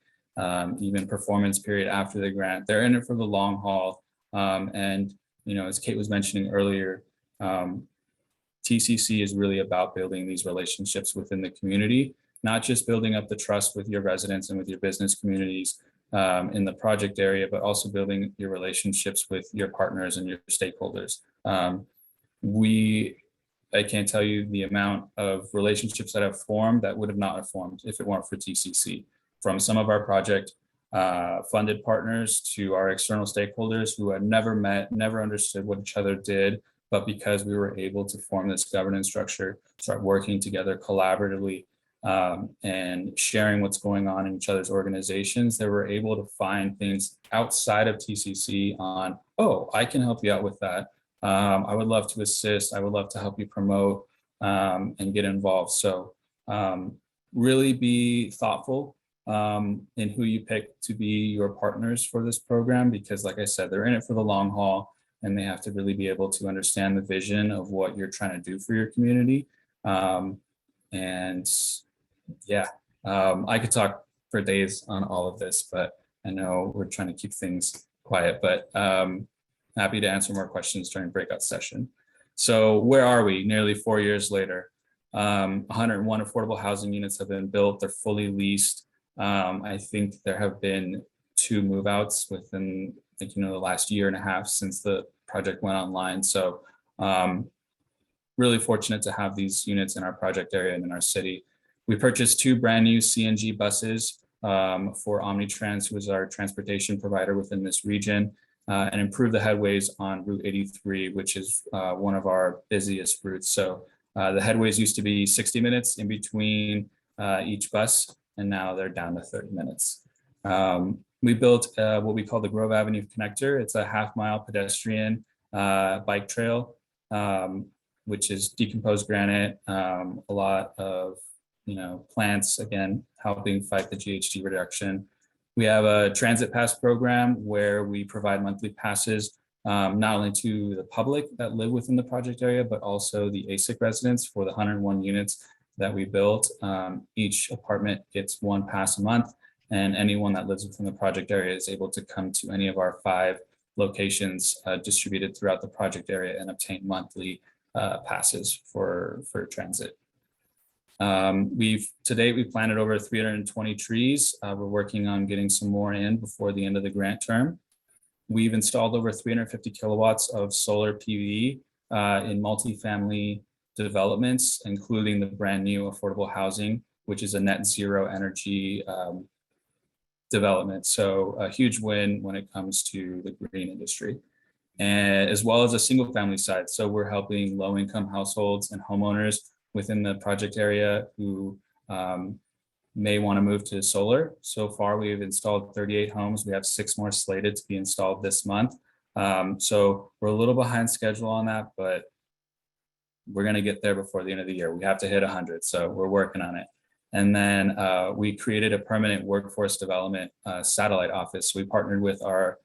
even performance period after the grant. They're in it for the long haul. And, you know, as Kate was mentioning earlier, TCC is really about building these relationships within the community, not just building up the trust with your residents and with your business communities in the project area, but also building your relationships with your partners and your stakeholders. I can't tell you the amount of relationships that have formed that would have not have formed if it weren't for TCC. From some of our project funded partners to our external stakeholders who had never met, never understood what each other did, but because we were able to form this governance structure, start working together collaboratively, and sharing what's going on in each other's organizations, they were able to find things outside of TCC on, oh, I can help you out with that. I would love to assist. I would love to help you promote and get involved. So really be thoughtful in who you pick to be your partners for this program, because like I said, they're in it for the long haul, and they have to really be able to understand the vision of what you're trying to do for your community. And yeah, I could talk for days on all of this, but I know we're trying to keep things quiet, but happy to answer more questions during breakout session. So where are we nearly 4 years later? 101 affordable housing units have been built. They're fully leased. I think there have been 2 move-outs within, like, you know, the last year and a half since the project went online. So really fortunate to have these units in our project area and in our city. We purchased 2 brand new CNG buses for Omnitrans, who is our transportation provider within this region, and improve the headways on Route 83, which is one of our busiest routes. So the headways used to be 60 minutes in between each bus, and now they're down to 30 minutes. We built what we call the Grove Avenue Connector. It's a half-mile pedestrian bike trail, which is decomposed granite, a lot of, you know, plants, again, helping fight the GHG reduction. We have a transit pass program where we provide monthly passes, not only to the public that live within the project area, but also the ASIC residents for the 101 units that we built. Each apartment gets 1 pass a month, and anyone that lives within the project area is able to come to any of our 5 locations distributed throughout the project area and obtain monthly passes for transit. To date, we've planted over 320 trees. We're working on getting some more in before the end of the grant term. We've installed over 350 kilowatts of solar PV in multifamily developments, including the brand new affordable housing, which is a net zero energy development. So a huge win when it comes to the green industry, and as well as a single family side. So we're helping low income households and homeowners within the project area who may want to move to solar. So far, we've installed 38 homes. We have 6 more slated to be installed this month. So we're a little behind schedule on that, but we're going to get there before the end of the year. We have to hit 100, so we're working on it. And then we created a permanent workforce development satellite office. We partnered with our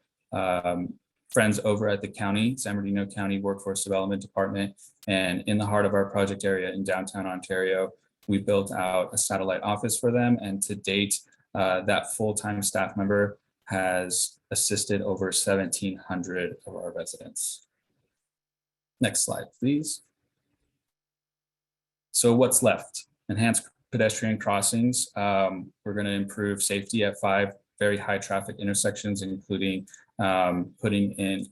friends over at the county, San Bernardino County Workforce Development Department. And in the heart of our project area in downtown Ontario, we built out a satellite office for them. And to date, that full-time staff member has assisted over 1,700 of our residents. Next slide, please. So what's left? Enhanced pedestrian crossings. We're going to improve safety at 5 very high traffic intersections, including putting in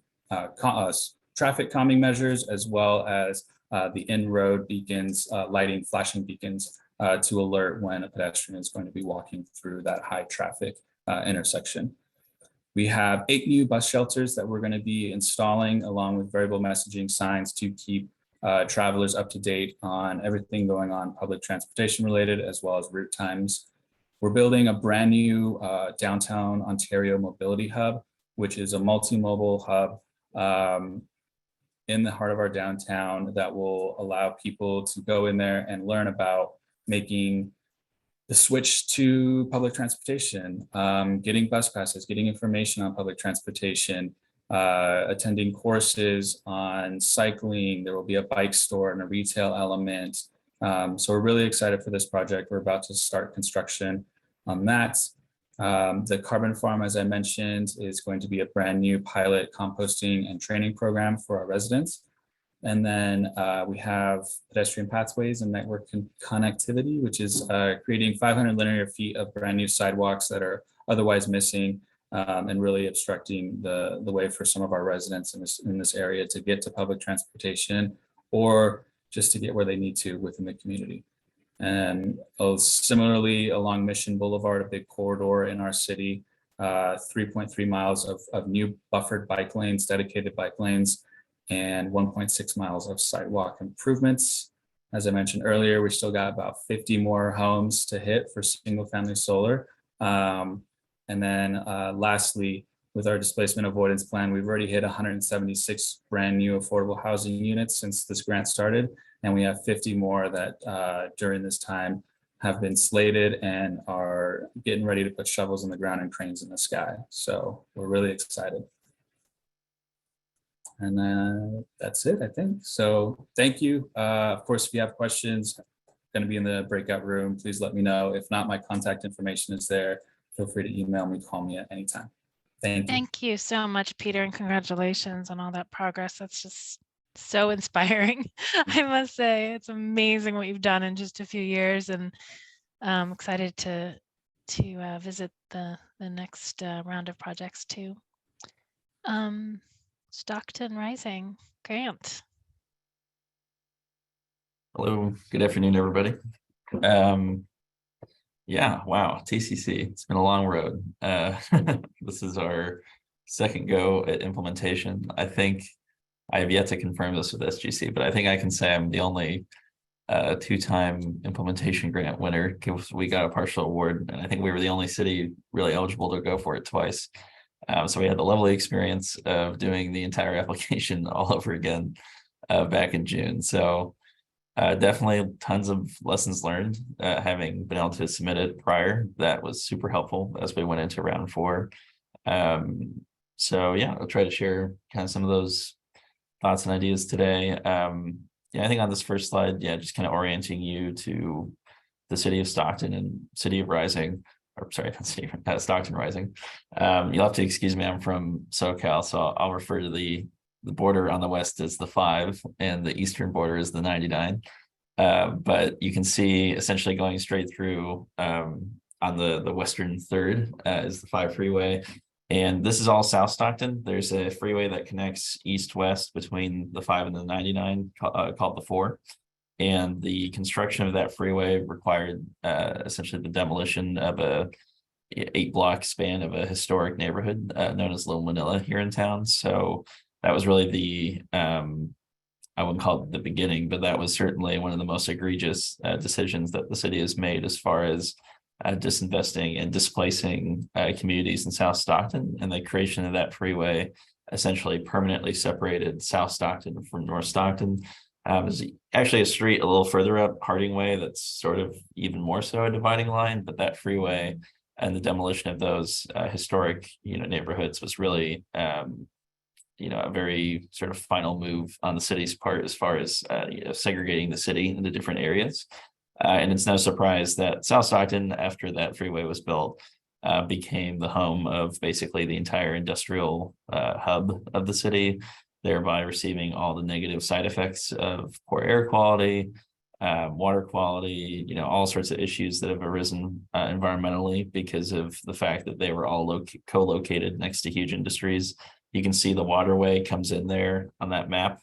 traffic calming measures, as well as the in-road beacons, lighting flashing beacons to alert when a pedestrian is going to be walking through that high traffic intersection. We have 8 new bus shelters that we're going to be installing, along with variable messaging signs to keep travelers up to date on everything going on public transportation related, as well as route times. We're building a brand new downtown Ontario mobility hub, which is a multi-mobile hub in the heart of our downtown that will allow people to go in there and learn about making the switch to public transportation, getting bus passes, getting information on public transportation, attending courses on cycling. There will be a bike store and a retail element. So we're really excited for this project. We're about to start construction on that. The carbon farm, as I mentioned, is going to be a brand new pilot composting and training program for our residents. And then we have pedestrian pathways and network connectivity, which is creating 500 linear feet of brand new sidewalks that are otherwise missing, and really obstructing the way for some of our residents in this area to get to public transportation, or just to get where they need to within the community. And similarly, along Mission Boulevard, a big corridor in our city, 3.3 miles of new buffered bike lanes, dedicated bike lanes, and 1.6 miles of sidewalk improvements. As I mentioned earlier, we still got about 50 more homes to hit for single family solar. And then lastly, with our displacement avoidance plan, we've already hit 176 brand new affordable housing units since this grant started. And we have 50 more that during this time have been slated and are getting ready to put shovels in the ground and cranes in the sky. So we're really excited. And that's it, I think. So thank you. Of course, if you have questions, going to be in the breakout room, please let me know. If not, my contact information is there. Feel free to email me, call me at any time. Thank you. Thank you so much, Peter, and congratulations on all that progress. That's just so inspiring. I must say, it's amazing what you've done in just a few years, and I'm excited to visit the next round of projects too. Stockton Rising, Grant. Hello, good afternoon, everybody. Yeah, wow, TCC, it's been a long road. This is our second go at implementation. I think I have yet to confirm this with SGC, but I think I can say I'm the only 2-time implementation grant winner, because we got a partial award, and I think we were the only city really eligible to go for it twice. So we had the lovely experience of doing the entire application all over again back in June. So definitely tons of lessons learned, having been able to submit it prior. That was super helpful as we went into round 4. So yeah, I'll try to share kind of some of those thoughts and ideas today. Yeah, I think on this first slide, yeah, just kind of orienting you to the city of Stockton and city of Rising, or sorry, not city, Stockton Rising. You'll have to excuse me, I'm from SoCal, so I'll refer to the border on the west as the 5 and the eastern border is the 99. But you can see essentially going straight through on the western third is the 5 freeway. And this is all South Stockton. There's a freeway that connects east-west between the 5 and the 99 called the 4. And the construction of that freeway required essentially the demolition of a 8-block span of a historic neighborhood known as Little Manila here in town. So that was really the, I wouldn't call it the beginning, but that was certainly one of the most egregious decisions that the city has made as far as disinvesting and displacing communities in South Stockton. And the creation of that freeway essentially permanently separated South Stockton from North Stockton. There's actually a street a little further up, Harding Way, that's sort of even more so a dividing line, but that freeway and the demolition of those historic, neighborhoods was really, a very sort of final move on the city's part as far as, segregating the city into different areas. And it's no surprise that South Stockton, after that freeway was built, became the home of basically the entire industrial hub of the city, thereby receiving all the negative side effects of poor air quality, water quality, all sorts of issues that have arisen environmentally because of the fact that they were all co-located next to huge industries. You can see the waterway comes in there on that map.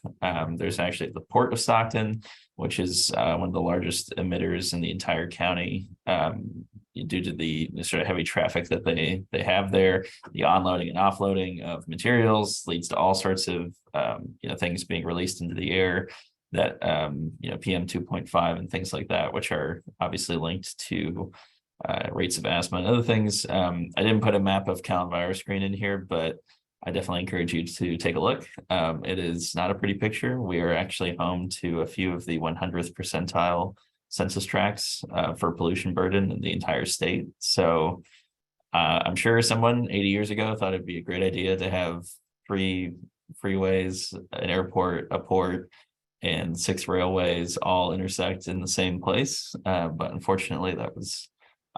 There's actually the Port of Stockton, which is one of the largest emitters in the entire county due to the sort of heavy traffic that they have there. The onloading and offloading of materials leads to all sorts of things being released into the air that PM 2.5 and things like that, which are obviously linked to rates of asthma and other things. I didn't put a map of Callan virus screen in here, but I definitely encourage you to take a look. It is not a pretty picture. We are actually home to a few of the 100th percentile census tracts for pollution burden in the entire state. So I'm sure someone 80 years ago thought it'd be a great idea to have 3 freeways, an airport, a port, and 6 railways all intersect in the same place. But unfortunately, that was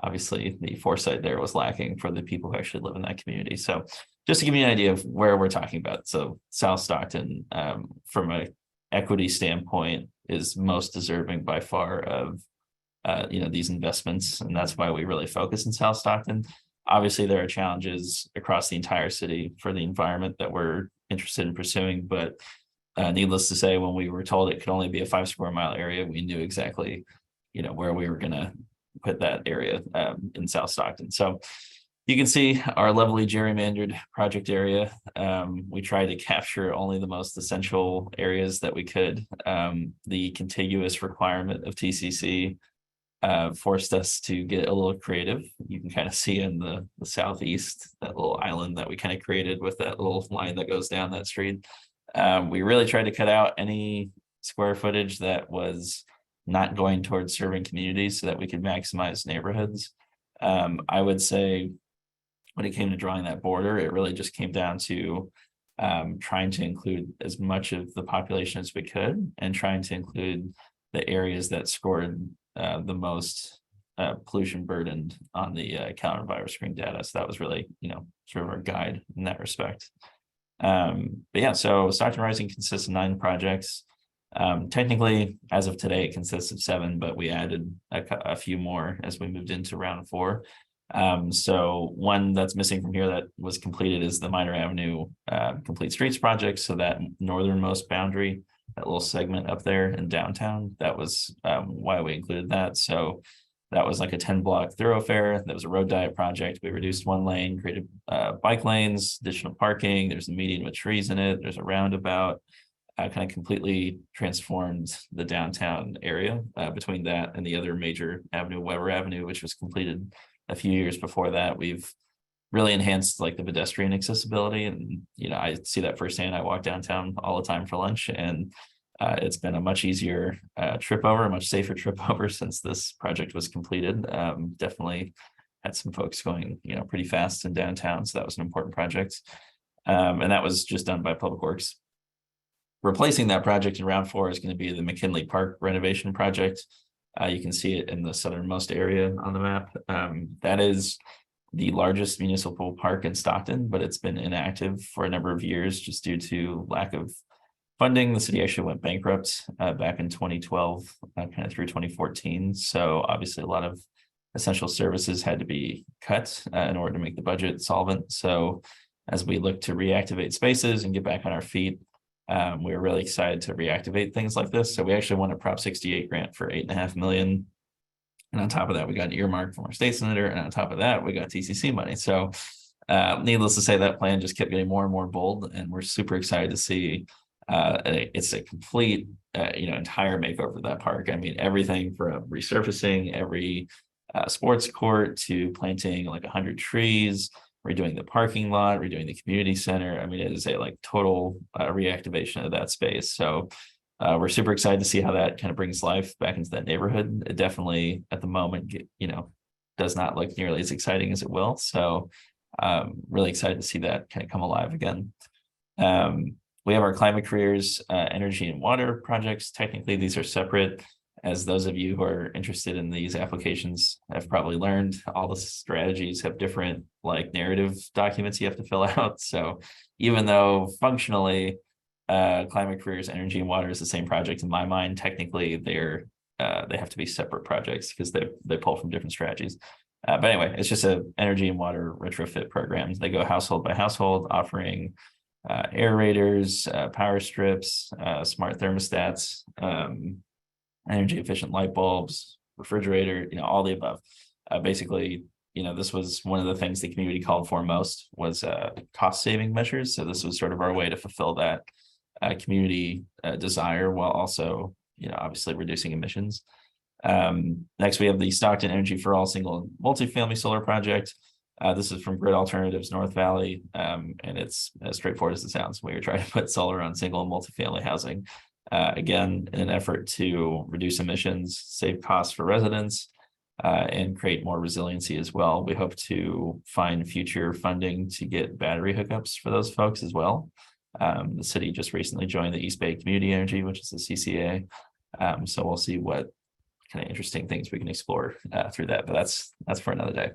obviously the foresight there was lacking for the people who actually live in that community. So just to give you an idea of where we're talking about. So South Stockton, from an equity standpoint, is most deserving by far of these investments. And that's why we really focus in South Stockton. Obviously, there are challenges across the entire city for the environment that we're interested in pursuing. But needless to say, when we were told it could only be a 5 square mile area, we knew exactly, where we were going to put that area in South Stockton. So you can see our lovely gerrymandered project area. We tried to capture only the most essential areas that we could. The contiguous requirement of TCC forced us to get a little creative. You can kind of see in the southeast, that little island that we kind of created with that little line that goes down that street. We really tried to cut out any square footage that was not going towards serving communities so that we could maximize neighborhoods. I would say when it came to drawing that border, it really just came down to trying to include as much of the population as we could and trying to include the areas that scored the most pollution burdened on the Callan virus screen data. So that was really, sort of our guide in that respect. But yeah, so Stockton Rising consists of 9 projects. Technically, as of today, it consists of 7, but we added a few more as we moved into round 4. So one that's missing from here that was completed is the Minor Avenue Complete Streets project. So that northernmost boundary, that little segment up there in downtown, that was why we included that. So that was like a 10-block thoroughfare. That was a road diet project. We reduced 1 lane, created bike lanes, additional parking. There's a median with trees in it. There's a roundabout. Kind of completely transformed the downtown area between that and the other major avenue, Weber Avenue, which was completed a few years before that. We've really enhanced like the pedestrian accessibility, and I see that firsthand. I walk downtown all the time for lunch, and it's been a much easier trip over, a much safer trip over since this project was completed. Definitely had some folks going, pretty fast in downtown, so that was an important project, and that was just done by Public Works. Replacing that project in round 4 is going to be the McKinley Park renovation project. You can see it in the southernmost area on the map. That is the largest municipal park in Stockton, but it's been inactive for a number of years just due to lack of funding. The city actually went bankrupt back in 2012, kind of through 2014. So obviously a lot of essential services had to be cut in order to make the budget solvent. So as we look to reactivate spaces and get back on our feet, we were really excited to reactivate things like this. So we actually won a Prop 68 grant for $8.5 million. And on top of that, we got an earmark from our state senator. And on top of that, we got TCC money. So needless to say, that plan just kept getting more and more bold. And we're super excited to see it's a complete, entire makeover of that park. I mean, everything from resurfacing every sports court to planting like 100 trees, redoing the parking lot, redoing the community center. I mean, it is a total reactivation of that space. So we're super excited to see how that kind of brings life back into that neighborhood. It definitely at the moment, does not look nearly as exciting as it will. So really excited to see that kind of come alive again. We have our climate careers, energy and water projects. Technically, these are separate. As those of you who are interested in these applications have probably learned, all the strategies have different narrative documents you have to fill out. So even though functionally climate careers, energy and water is the same project, in my mind, technically they have to be separate projects because they pull from different strategies. But anyway, it's just a energy and water retrofit program. They go household by household, offering aerators, power strips, smart thermostats, energy efficient light bulbs, refrigerator, all the above. Basically, this was one of the things the community called for most was cost saving measures. So this was sort of our way to fulfill that community desire while also, obviously reducing emissions. Next, we have the Stockton Energy for All single and multifamily solar project. This is from Grid Alternatives North Valley, and it's as straightforward as it sounds. We are trying to put solar on single and multifamily housing. Again, in an effort to reduce emissions, save costs for residents, and create more resiliency as well. We hope to find future funding to get battery hookups for those folks as well. The city just recently joined the East Bay Community Energy, which is the CCA. So we'll see what kind of interesting things we can explore through that, but that's for another day.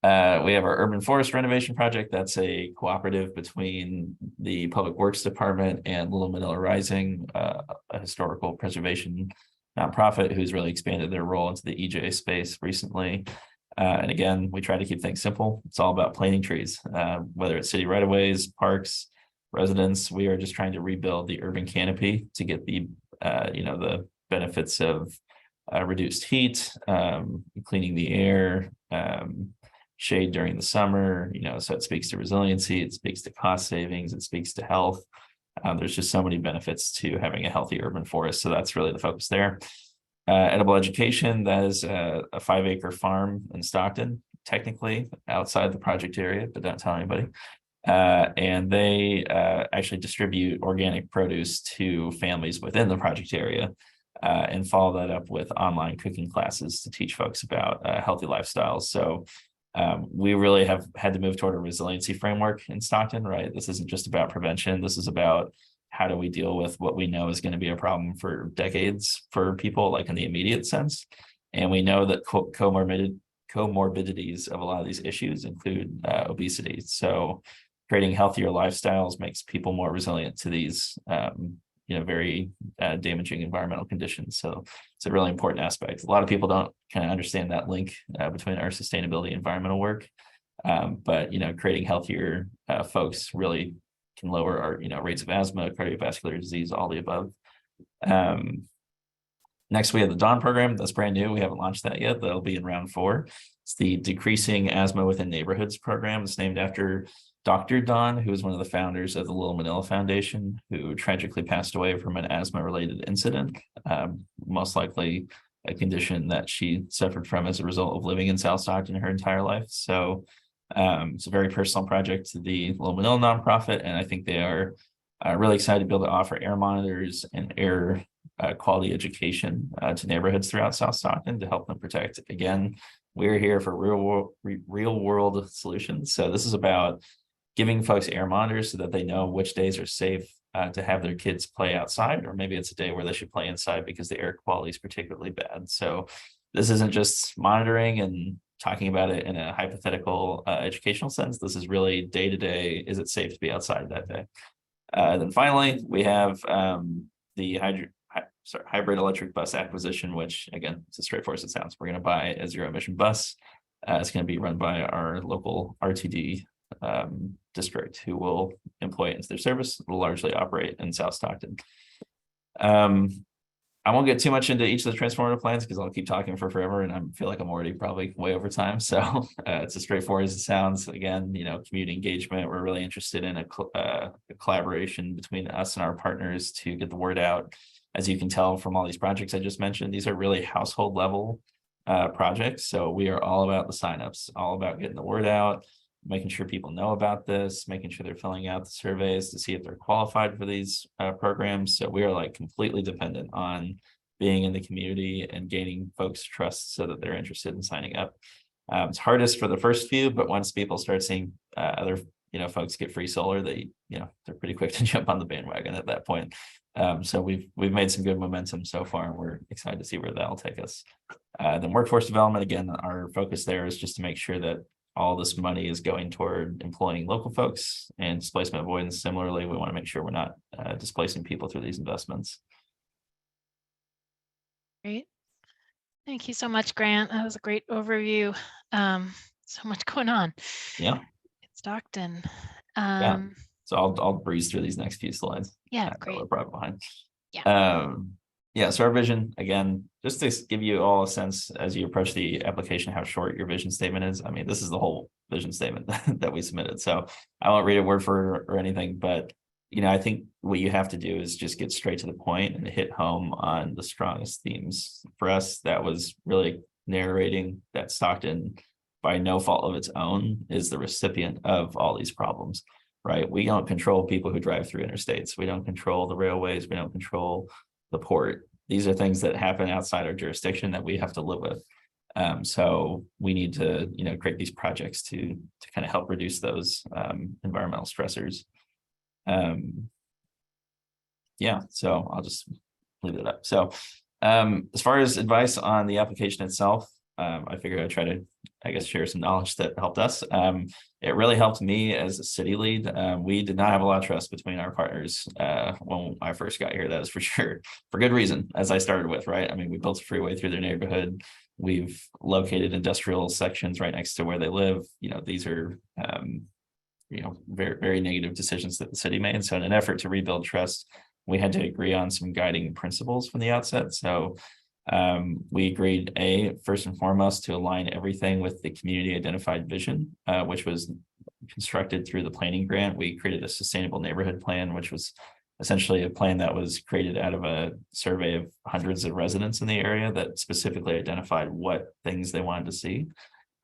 We have our urban forest renovation project. That's a cooperative between the Public Works Department and Little Manila Rising, a historical preservation nonprofit who's really expanded their role into the EJ space recently. And again, we try to keep things simple. It's all about planting trees, whether it's city right-of-ways, parks, residents. We are just trying to rebuild the urban canopy to get the benefits of reduced heat, cleaning the air, shade during the summer, so it speaks to resiliency, it speaks to cost savings, it speaks to health. There's just so many benefits to having a healthy urban forest. So that's really the focus there. Edible education, that is a 5-acre farm in Stockton, technically outside the project area, but don't tell anybody. And they actually distribute organic produce to families within the project area and follow that up with online cooking classes to teach folks about healthy lifestyles. So we really have had to move toward a resiliency framework in Stockton, right? This isn't just about prevention. This is about how do we deal with what we know is going to be a problem for decades for people, like in the immediate sense. And we know that comorbidities of a lot of these issues include obesity. So creating healthier lifestyles makes people more resilient to these very damaging environmental conditions. So it's a really important aspect. A lot of people don't kind of understand that link between our sustainability and environmental work. But creating healthier folks really can lower our rates of asthma, cardiovascular disease, all the above. Next, we have the DAWN program. That's brand new. We haven't launched that yet. That'll be in round 4. It's the Decreasing Asthma Within Neighborhoods program. It's named after Dr. Dawn, who was one of the founders of the Little Manila Foundation, who tragically passed away from an asthma-related incident, most likely a condition that she suffered from as a result of living in South Stockton her entire life. So it's a very personal project to the Little Manila nonprofit, and I think they are really excited to be able to offer air monitors and air quality education to neighborhoods throughout South Stockton to help them protect. Again, we're here for real world solutions. So this is about giving folks air monitors so that they know which days are safe to have their kids play outside, or maybe it's a day where they should play inside because the air quality is particularly bad. So this isn't just monitoring and talking about it in a hypothetical educational sense. This is really day to day, is it safe to be outside that day? And then finally, we have the hybrid electric bus acquisition, which again, it's as straightforward as it sounds. We're going to buy a zero emission bus. It's going to be run by our local RTD district, who will employ it into their service. It will largely operate in South Stockton. I won't get too much into each of the transformative plans because I'll keep talking for forever, and I feel like I'm already probably way over time. So it's as straightforward as it sounds. Again, community engagement. We're really interested in a collaboration between us and our partners to get the word out. As you can tell from all these projects I just mentioned, these are really household level projects. So we are all about the signups, all about getting the word out, making sure people know about this, making sure they're filling out the surveys to see if they're qualified for these programs. So we are like completely dependent on being in the community and gaining folks' trust so that they're interested in signing up. It's hardest for the first few, but once people start seeing other folks get free solar, they're pretty quick to jump on the bandwagon at that point. So we've made some good momentum so far, and we're excited to see where that'll take us. Then workforce development, again, our focus there is just to make sure that all this money is going toward employing local folks, and displacement avoidance. Similarly, we want to make sure we're not displacing people through these investments. Great. Thank you so much, Grant. That was a great overview. So much going on. Yeah. It's Stockton. Yeah. So I'll breeze through these next few slides. Yeah, great. We're probably behind. Yeah. Yeah, so our vision, again, just to give you all a sense as you approach the application, how short your vision statement is. I mean, this is the whole vision statement that we submitted. So I won't read it word for word or anything, but I think what you have to do is just get straight to the point and hit home on the strongest themes. For us, that was really narrating that Stockton, by no fault of its own, is the recipient of all these problems, right? We don't control people who drive through interstates. We don't control the railways. We don't control the port. These are things that happen outside our jurisdiction that we have to live with. So we need to, create these projects to kind of help reduce those environmental stressors. Yeah, so I'll just leave it up. So as far as advice on the application itself, I figured I'd try to, share some knowledge that helped us. It really helped me as a city lead. We did not have a lot of trust between our partners when I first got here, that is for sure, for good reason, as I started with, right? I mean, we built a freeway through their neighborhood. We've located industrial sections right next to where they live. These are, very, very negative decisions that the city made. So in an effort to rebuild trust, we had to agree on some guiding principles from the outset. So we agreed, first and foremost, to align everything with the community identified vision, which was constructed through the planning grant. We created a sustainable neighborhood plan, which was essentially a plan that was created out of a survey of hundreds of residents in the area that specifically identified what things they wanted to see.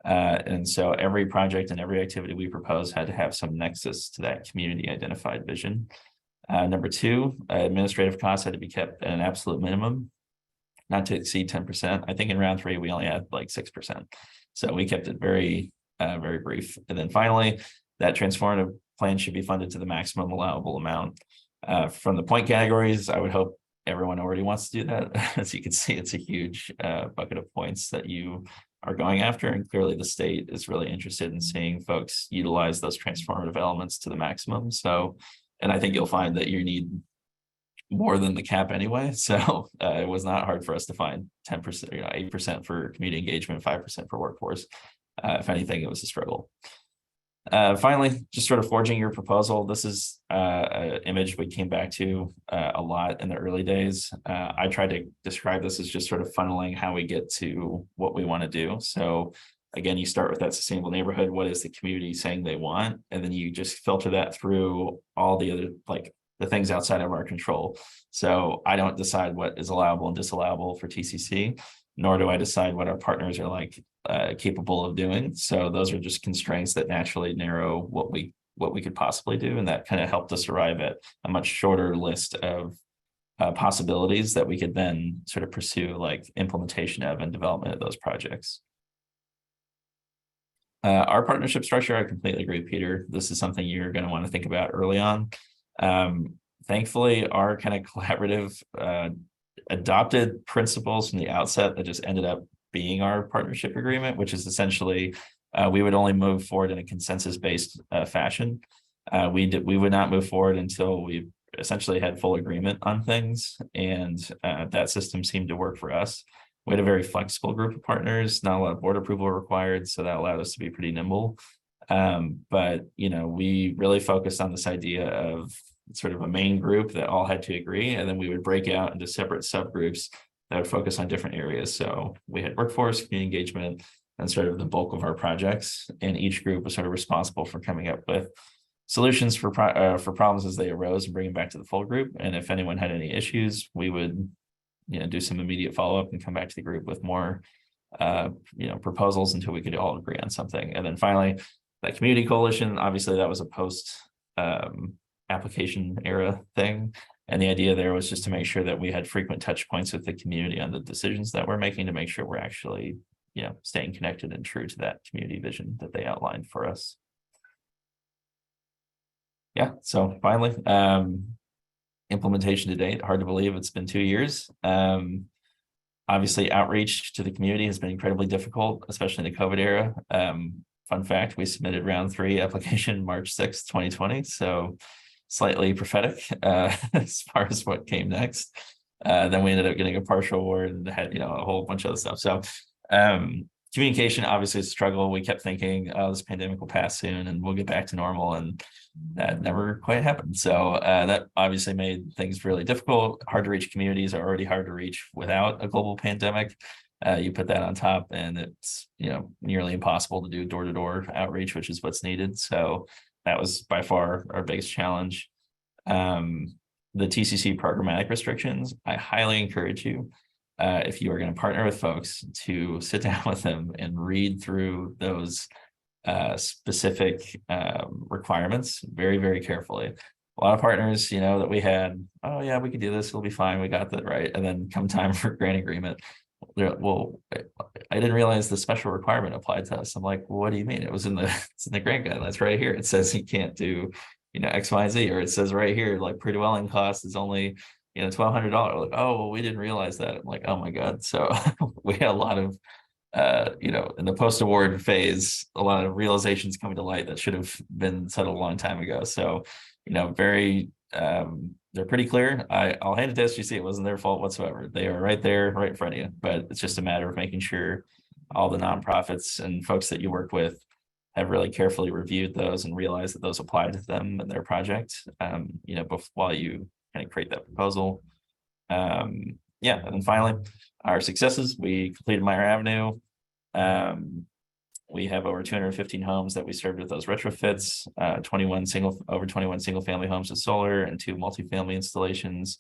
And so every project and every activity we proposed had to have some nexus to that community identified vision. Number two, administrative costs had to be kept at an absolute minimum, not to exceed 10%. I think in round 3, we only had like 6%. So we kept it very, very brief. And then finally, that transformative plan should be funded to the maximum allowable amount. From the point categories, I would hope everyone already wants to do that. As you can see, it's a huge bucket of points that you are going after. And clearly the state is really interested in seeing folks utilize those transformative elements to the maximum. So, and I think you'll find that you need more than the cap anyway. So it was not hard for us to find 10%, 8% for community engagement, 5% for workforce. If anything, it was a struggle. Finally, just sort of forging your proposal. This is an image we came back to a lot in the early days. I tried to describe this as just sort of funneling how we get to what we want to do. So again, you start with that sustainable neighborhood. What is the community saying they want? And then you just filter that through all the other, like the things outside of our control. So I don't decide what is allowable and disallowable for TCC, nor do I decide what our partners are like capable of doing. So those are just constraints that naturally narrow what we could possibly do. And that kind of helped us arrive at a much shorter list of possibilities that we could then sort of pursue, like implementation of and development of those projects. Our partnership structure, I completely agree with Peter. This is something you're going to want to think about early on. Thankfully, our kind of collaborative adopted principles from the outset that just ended up being our partnership agreement, which is essentially we would only move forward in a consensus-based fashion. We would not move forward until we essentially had full agreement on things, and that system seemed to work for us. We had a very flexible group of partners, not a lot of board approval required, so that allowed us to be pretty nimble. But we really focused on this idea of sort of a main group that all had to agree, and then we would break out into separate subgroups that would focus on different areas. So we had workforce, community engagement, and sort of the bulk of our projects, and each group was sort of responsible for coming up with solutions for problems as they arose and bring them back to the full group. And if anyone had any issues, we would do some immediate follow-up and come back to the group with more proposals until we could all agree on something. And then finally, that community coalition. Obviously, that was a post application era thing. And the idea there was just to make sure that we had frequent touch points with the community on the decisions that we're making to make sure we're actually, staying connected and true to that community vision that they outlined for us. Yeah, so finally, implementation to date, hard to believe it's been 2 years. Obviously, outreach to the community has been incredibly difficult, especially in the COVID era. Fun fact, we submitted round 3 application March 6th, 2020. So slightly prophetic as far as what came next. Then we ended up getting a partial award and had, a whole bunch of other stuff. So communication obviously is a struggle. We kept thinking, oh, this pandemic will pass soon and we'll get back to normal. And that never quite happened. So that obviously made things really difficult. Hard to reach communities are already hard to reach without a global pandemic. You put that on top and it's, nearly impossible to do door-to-door outreach, which is what's needed. So that was by far our biggest challenge. The TCC programmatic restrictions, I highly encourage you, if you are going to partner with folks, to sit down with them and read through those specific requirements very, very carefully. A lot of partners, that we had, oh yeah, we can do this, it'll be fine, we got that right. And then come time for grant agreement, well, I didn't realize the special requirement applied to us. I'm like, well, what do you mean? It's in the grant guidelines right here. It says you can't do, X, Y, and Z, or it says right here, like pre-dwelling cost is only, $1,200. Like, oh, well, we didn't realize that. I'm like, oh my God. So we had a lot of, in the post-award phase, a lot of realizations coming to light that should have been settled a long time ago. So, very, they're pretty clear. I'll hand it to SGC. It wasn't their fault whatsoever. They are right there, right in front of you. But it's just a matter of making sure all the nonprofits and folks that you work with have really carefully reviewed those and realized that those apply to them and their project, while you kind of create that proposal. And then finally, our successes, we completed Meyer Avenue. We have over 215 homes that we served with those retrofits, over 21 single family homes with solar and 2 multifamily installations.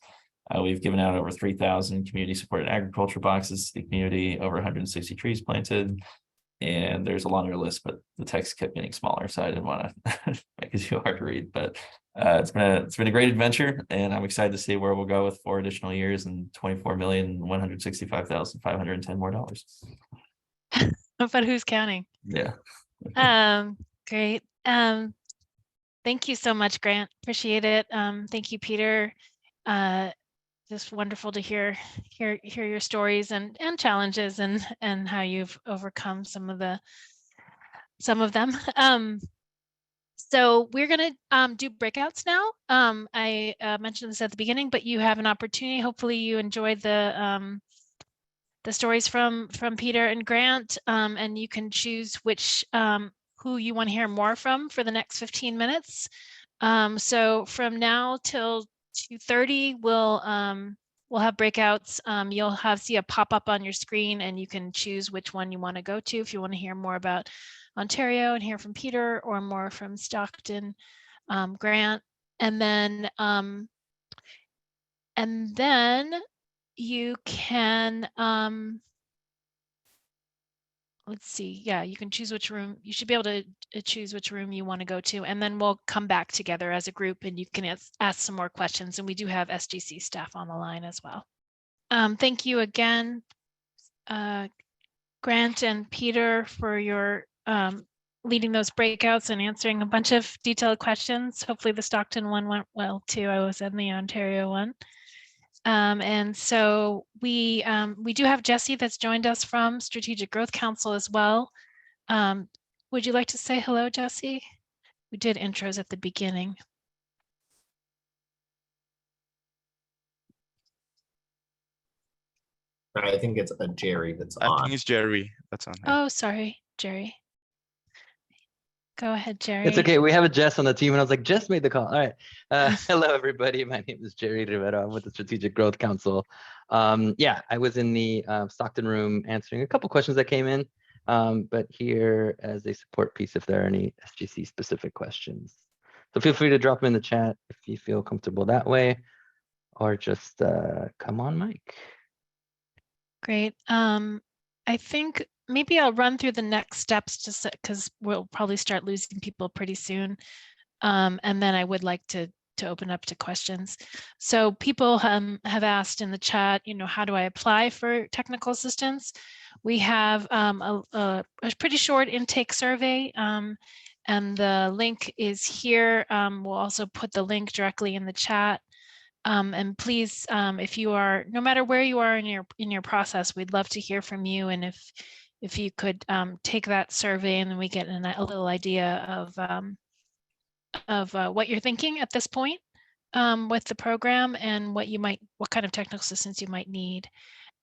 We've given out over 3,000 community supported agriculture boxes to the community, over 160 trees planted. And there's a longer list, but the text kept getting smaller, so I didn't want to make it too hard to read. But it's been a great adventure, and I'm excited to see where we'll go with 4 additional years and $24,165,510 more dollars. But who's counting? Yeah. Great. Thank you so much, Grant. Appreciate it. Thank you, Peter. Just wonderful to hear your stories and challenges and how you've overcome some of them. So we're going to do breakouts now. I mentioned this at the beginning, but you have an opportunity. Hopefully you enjoyed the stories from Peter and Grant, and you can choose which who you want to hear more from for the next 15 minutes. So from now till 2:30, we'll have breakouts. You'll see a pop-up on your screen, and you can choose which one you want to go to if you want to hear more about Ontario and hear from Peter, or more from Stockton, Grant, and then you can let's see. Yeah, you can choose which room. You should be able to choose which room you want to go to, and then we'll come back together as a group and you can ask some more questions. And we do have SGC staff on the line as well. Thank you again, Grant and Peter, for your leading those breakouts and answering a bunch of detailed questions. Hopefully the Stockton one went well too. I was in the Ontario one. And so we do have Jesse that's joined us from Strategic Growth Council as well. Would you like to say hello, Jesse? We did intros at the beginning. I think it's a Jerry that's on. I think it's Jerry that's on. Oh, sorry, Jerry. Go ahead, Jerry. It's okay. We have a Jess on the team, and I was like, Jess made the call. All right. Hello, everybody. My name is Jerry Rivera. I'm with the Strategic Growth Council. I was in the Stockton room answering a couple questions that came in, but here as a support piece if there are any SGC specific questions. So feel free to drop them in the chat if you feel comfortable that way, or just come on mic. Great. I think maybe I'll run through the next steps just because we'll probably start losing people pretty soon. And then I would like to open up to questions. So people have asked in the chat, how do I apply for technical assistance? We have a pretty short intake survey, and the link is here. We'll also put the link directly in the chat. And please, if you are, no matter where you are in your process, we'd love to hear from you. And if you could take that survey, and then we get a little idea of what you're thinking at this point with the program, and what kind of technical assistance you might need.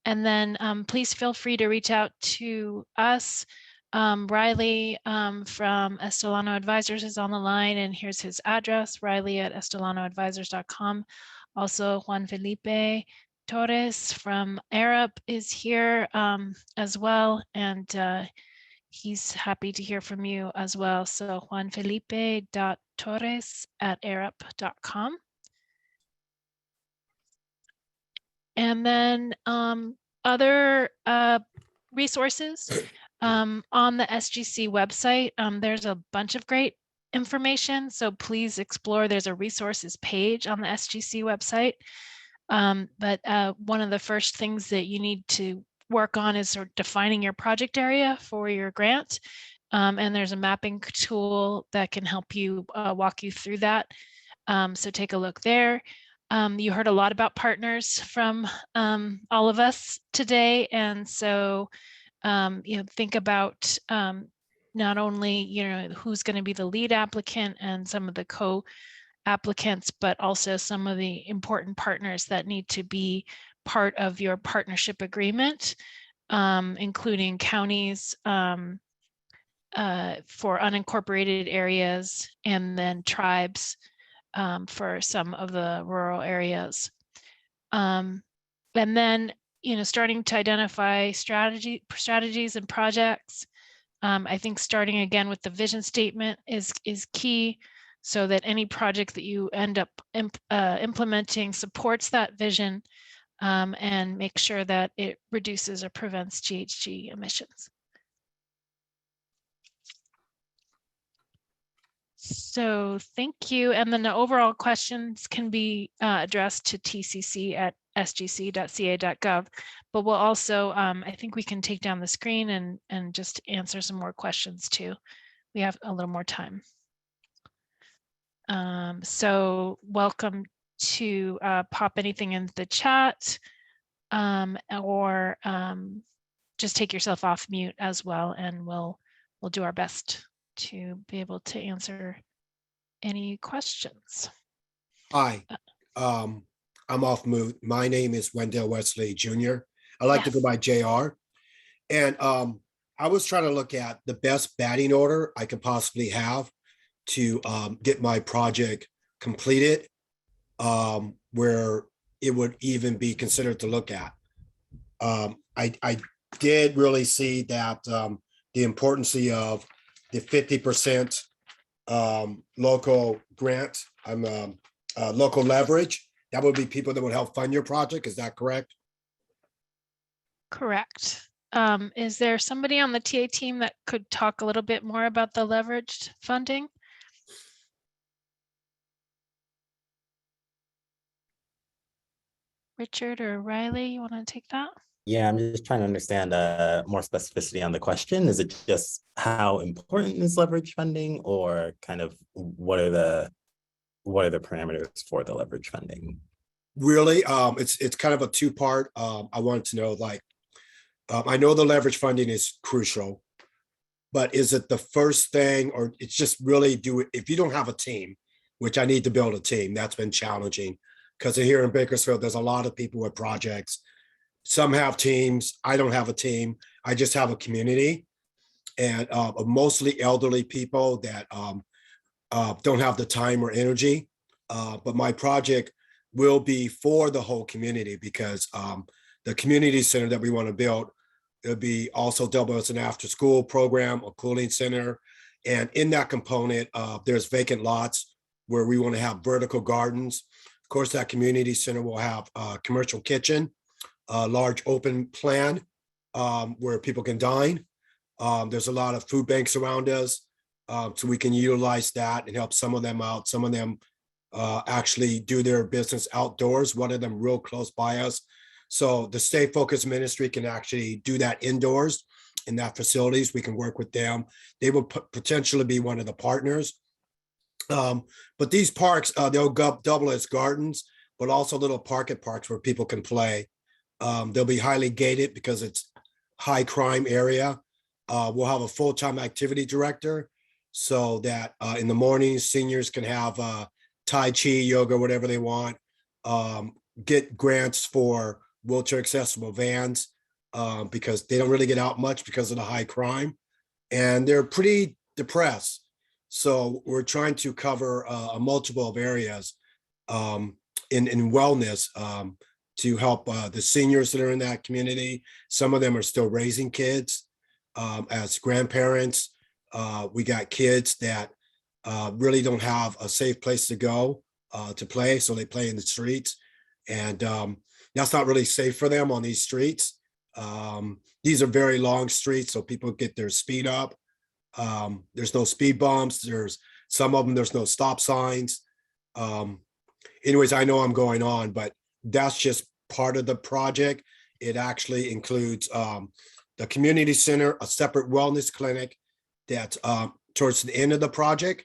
And then please feel free to reach out to us. Riley from Estelano Advisors is on the line, and here's his address, riley@estelanoadvisors.com. Also, Juan Felipe Torres from Arab is here as well, and he's happy to hear from you as well. So juanfelipe.torres@arab.com. And then other resources on the SGC website. There's a bunch of great information, so please explore. There's a resources page on the SGC website. But one of the first things that you need to work on is sort of defining your project area for your grant. And there's a mapping tool that can help you walk you through that. So take a look there. You heard a lot about partners from all of us today. And so, think about not only, who's going to be the lead applicant and some of the co-applicants, but also some of the important partners that need to be part of your partnership agreement, including counties for unincorporated areas, and then tribes for some of the rural areas. And then, starting to identify strategies and projects. I think starting again with the vision statement is key, so that any project that you end up implementing supports that vision, and make sure that it reduces or prevents GHG emissions. So thank you. And then the overall questions can be addressed to tcc@sgc.ca.gov, but we'll also, I think we can take down the screen and just answer some more questions too. We have a little more time. So welcome to pop anything in the chat, or just take yourself off mute as well, and we'll do our best to be able to answer any questions. Hi, I'm off mute. My name is Wendell Wesley Jr. I like to go by JR. And I was trying to look at the best batting order I could possibly have to get my project completed, where it would even be considered to look at. I did really see that the importance of the 50% local grant, local leverage. That would be people that would help fund your project. Is that correct? Correct. Is there somebody on the TA team that could talk a little bit more about the leveraged funding? Richard or Riley, you want to take that? Yeah, I'm just trying to understand more specificity on the question. Is it just how important is leverage funding, or kind of what are the parameters for the leverage funding? Really, it's kind of a two-part. I wanted to know, like, I know the leverage funding is crucial, but is it the first thing, or it's just really if you don't have a team, which I need to build a team, that's been challenging, because here in Bakersfield, there's a lot of people with projects. Some have teams. I don't have a team. I just have a community, and mostly elderly people that don't have the time or energy. But my project will be for the whole community, because the community center that we want to build, it'll be also double as an after-school program, a cooling center. And in that component, there's vacant lots where we want to have vertical gardens. Of course, that community center will have a commercial kitchen, a large open plan where people can dine. There's a lot of food banks around us. So we can utilize that and help some of them out. Some of them actually do their business outdoors, one of them real close by us. So the Stay Focused Ministry can actually do that indoors in that facilities. We can work with them. They will potentially be one of the partners. But these parks, they'll double as gardens, but also little park parks where people can play. They'll be highly gated because it's high crime area. We'll have a full-time activity director so that in the mornings, seniors can have Tai Chi, yoga, whatever they want, get grants for wheelchair accessible vans because they don't really get out much because of the high crime. And they're pretty depressed. So we're trying to cover a multiple of areas in wellness to help the seniors that are in that community. Some of them are still raising kids as grandparents. We got kids that really don't have a safe place to go to play, so they play in the streets, and that's not really safe for them on these streets. These are very long streets, so people get their speed up. There's no speed bumps. There's some of them, there's no stop signs. Anyways, I know I'm going on, but that's just part of the project. It actually includes the community center, a separate wellness clinic that's towards the end of the project.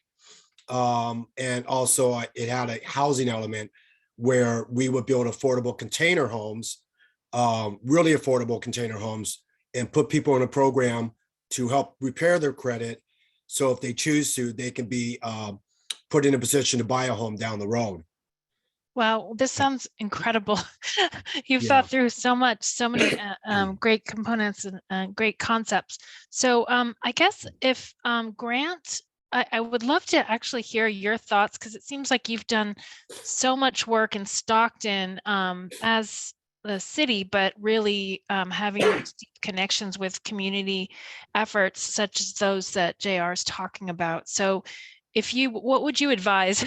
And also it had a housing element where we would build affordable container homes, really affordable container homes, and put people in a program to help repair their credit. So if they choose to, they can be put in a position to buy a home down the road. Wow, this sounds incredible. You've thought through so much, so many great components and great concepts. So I guess if Grant, I would love to actually hear your thoughts, because it seems like you've done so much work in Stockton as the city, but really having deep connections with community efforts such as those that JR is talking about. So what would you advise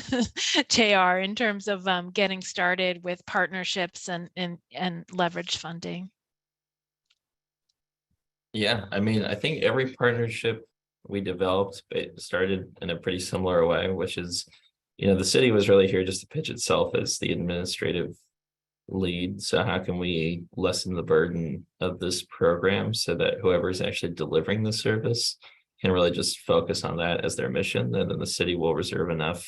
JR in terms of getting started with partnerships and leverage funding? Yeah, I mean, I think every partnership we developed started in a pretty similar way, which is, the city was really here just to pitch itself as the administrative lead. So how can we lessen the burden of this program so that whoever's actually delivering the service can really just focus on that as their mission, and then the city will reserve enough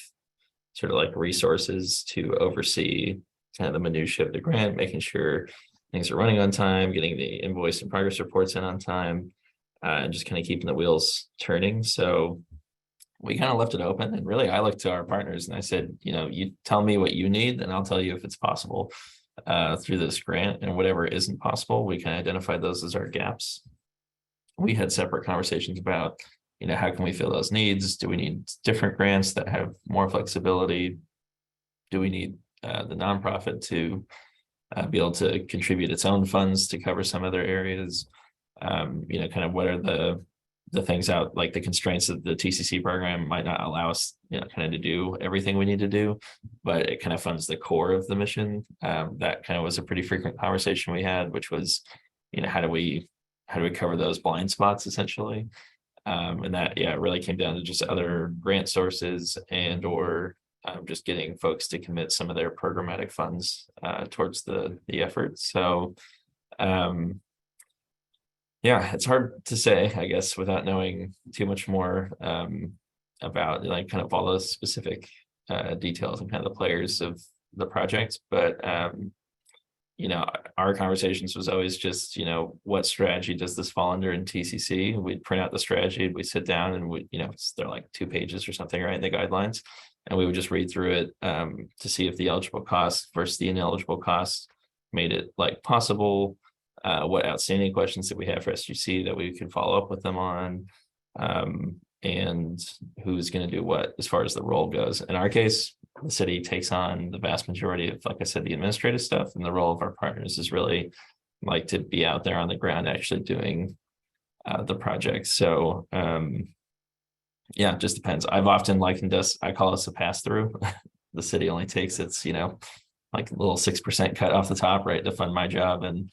sort of like resources to oversee kind of the minutiae of the grant, making sure things are running on time, getting the invoice and progress reports in on time, and just kind of keeping the wheels turning. So we kind of left it open, and really I looked to our partners and I said, you tell me what you need and I'll tell you if it's possible through this grant, and whatever isn't possible, we can identify those as our gaps. We had separate conversations about, how can we fill those needs? Do we need different grants that have more flexibility? Do we need the nonprofit to be able to contribute its own funds to cover some other areas? Kind of what are the things out, like the constraints of the TCC program might not allow us, kind of to do everything we need to do, but it kind of funds the core of the mission. That kind of was a pretty frequent conversation we had, which was, how do we cover those blind spots essentially? And that, it really came down to just other grant sources and or just getting folks to commit some of their programmatic funds towards the effort. So it's hard to say, I guess, without knowing too much more about like kind of all those specific details and kind of the players of the project. But our conversations was always just, what strategy does this fall under in TCC? We'd print out the strategy, we sit down and they're like 2 pages or something, right? The guidelines. And we would just read through it to see if the eligible costs versus the ineligible costs made it like possible. What outstanding questions that we have for SGC that we could follow up with them on, and who's going to do what as far as the role goes. In our case, the city takes on the vast majority of, like I said, the administrative stuff, and the role of our partners is really like to be out there on the ground actually doing the project. So it just depends. I've often likened us, I call us a pass-through. The city only takes its, like a little 6% cut off the top, right, to fund my job. And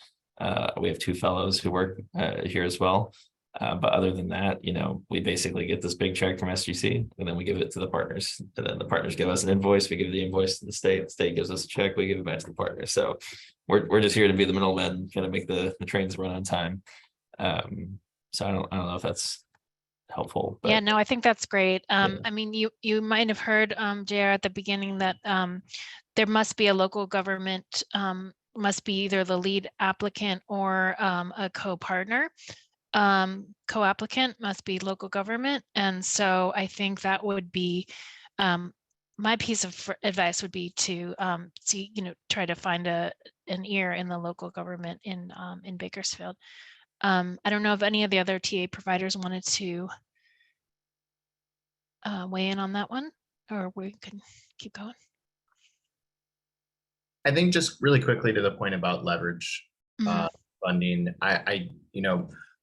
we have 2 fellows who work here as well. But other than that, we basically get this big check from SGC, and then we give it to the partners, and then the partners give us an invoice. We give the invoice to the state gives us a check, we give it back to the partners. So we're just here to be the middlemen, kind of make the trains run on time. So I don't know if that's helpful. But yeah, no, I think that's great. Yeah. I mean, you might have heard, JR, at the beginning that there must be a local government, must be either the lead applicant or a co-partner. Co-applicant must be local government. And so I think that would be, my piece of advice would be to see, try to find an ear in the local government in Bakersfield. I don't know if any of the other TA providers wanted to weigh in on that one, or we can keep going. I think just really quickly to the point about leverage funding,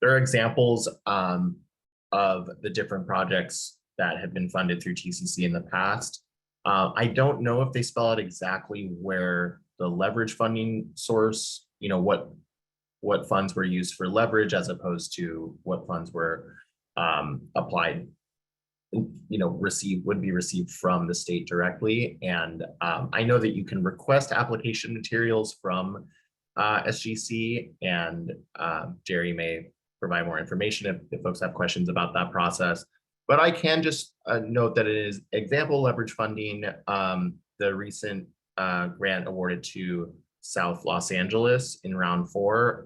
there are examples of the different projects that have been funded through TCC in the past. I don't know if they spell out exactly where the leverage funding source, what funds were used for leverage as opposed to what funds were applied, would be received from the state directly. And I know that you can request application materials from SGC, and Jerry may provide more information if folks have questions about that process. But I can just note that it is example leverage funding. The recent grant awarded to South Los Angeles in round 4,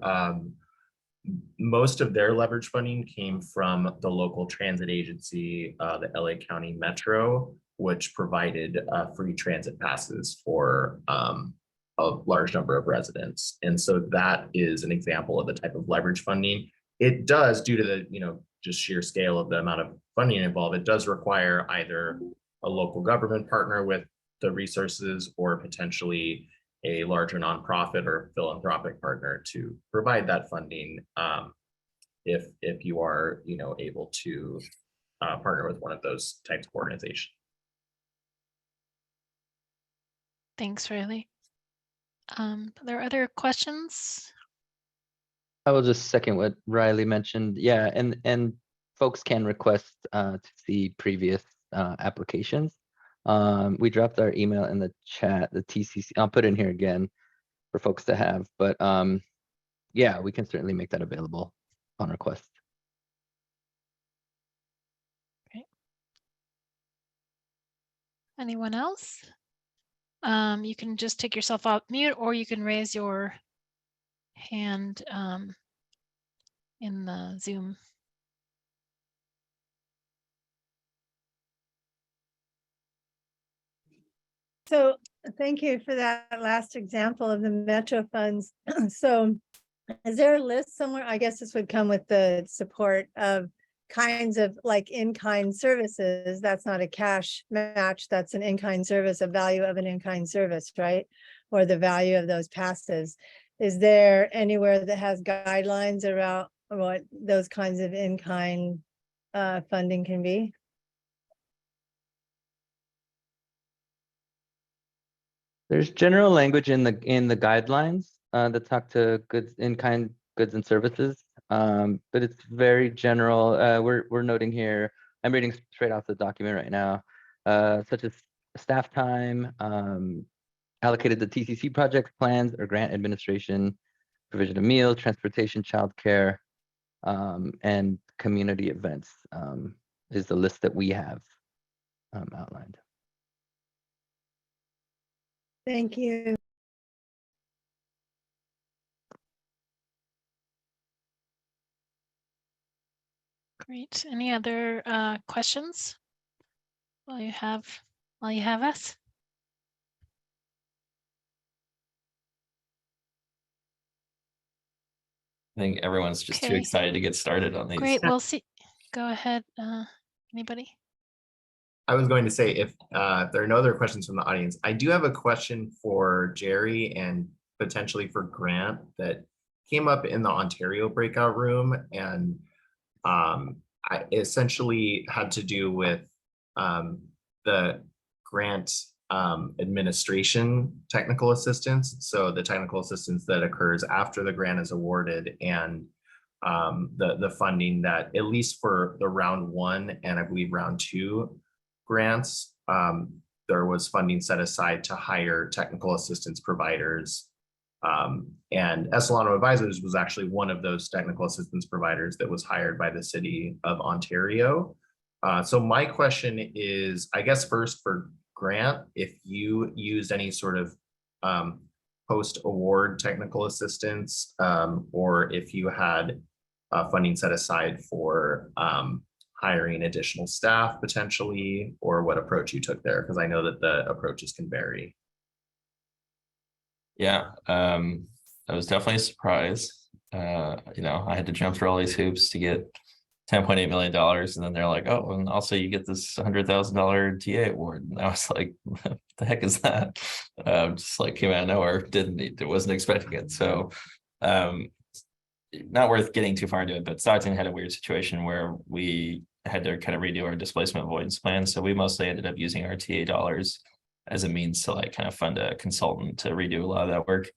most of their leverage funding came from the local transit agency, the LA County Metro, which provided free transit passes for a large number of residents. And so that is an example of the type of leverage funding. It does, due to the just sheer scale of the amount of funding involved, it does require either a local government partner with the resources or potentially a larger nonprofit or philanthropic partner to provide that funding, if you are able to partner with one of those types of organizations. Thanks, Riley. Are there other questions? I will just second what Riley mentioned. Yeah, and folks can request to see previous applications. We dropped our email in the chat, the TCC. I'll put it in here again for folks to have. But yeah, we can certainly make that available on request. Okay. Anyone else? You can just take yourself off mute, or you can raise your hand in the Zoom. So thank you for that last example of the Metro funds. So is there a list somewhere? I guess this would come with the support of kinds of like in-kind services. That's not a cash match. That's an in-kind service, a value of an in-kind service, right? Or the value of those passes. Is there anywhere that has guidelines around what those kinds of in-kind funding can be? There's general language in the guidelines that talk to goods, in-kind goods and services, but it's very general. We're noting here, I'm reading straight off the document right now, such as staff time, allocated to TCC project plans or grant administration, provision of meals, transportation, childcare, and community events is the list that we have outlined. Thank you. Great. Any other questions while you have us? I think everyone's just too excited to get started on these. Great. We'll see. Go ahead. Anybody? I was going to say, if there are no other questions from the audience, I do have a question for Jerry and potentially for Grant that came up in the Ontario breakout room, and I essentially had to do with the grant administration technical assistance. So the technical assistance that occurs after the grant is awarded, and the funding that, at least for the round 1 and I believe round 2 grants, there was funding set aside to hire technical assistance providers. And Estelano Advisors was actually one of those technical assistance providers that was hired by the City of Ontario. So my question is, I guess first for Grant, if you used any sort of post-award technical assistance, or if you had funding set aside for hiring additional staff potentially, or what approach you took there, because I know that the approaches can vary. Yeah, I was definitely a surprise. You know, I had to jump through all these hoops to get $10.8 million, and then they're like, oh, and also you get this $100,000 TA award. And I was like, what the heck is that? Just like came out of nowhere, wasn't expecting it. So not worth getting too far into it, but Stockton had a weird situation where we had to kind of redo our displacement avoidance plan. So we mostly ended up using our TA dollars as a means to like kind of fund a consultant to redo a lot of that work.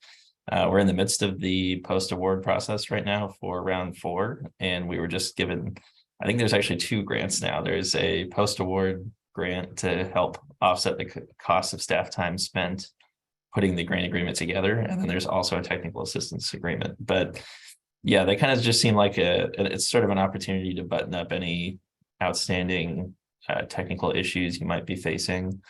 We're in the midst of the post-award process right now for round 4, and we were just given, I think there's actually 2 grants now. There's a post-award grant to help offset the cost of staff time spent putting the grant agreement together, and then there's also a technical assistance agreement. But yeah, they kind of just seem like it's sort of an opportunity to button up any outstanding technical issues you might be facing.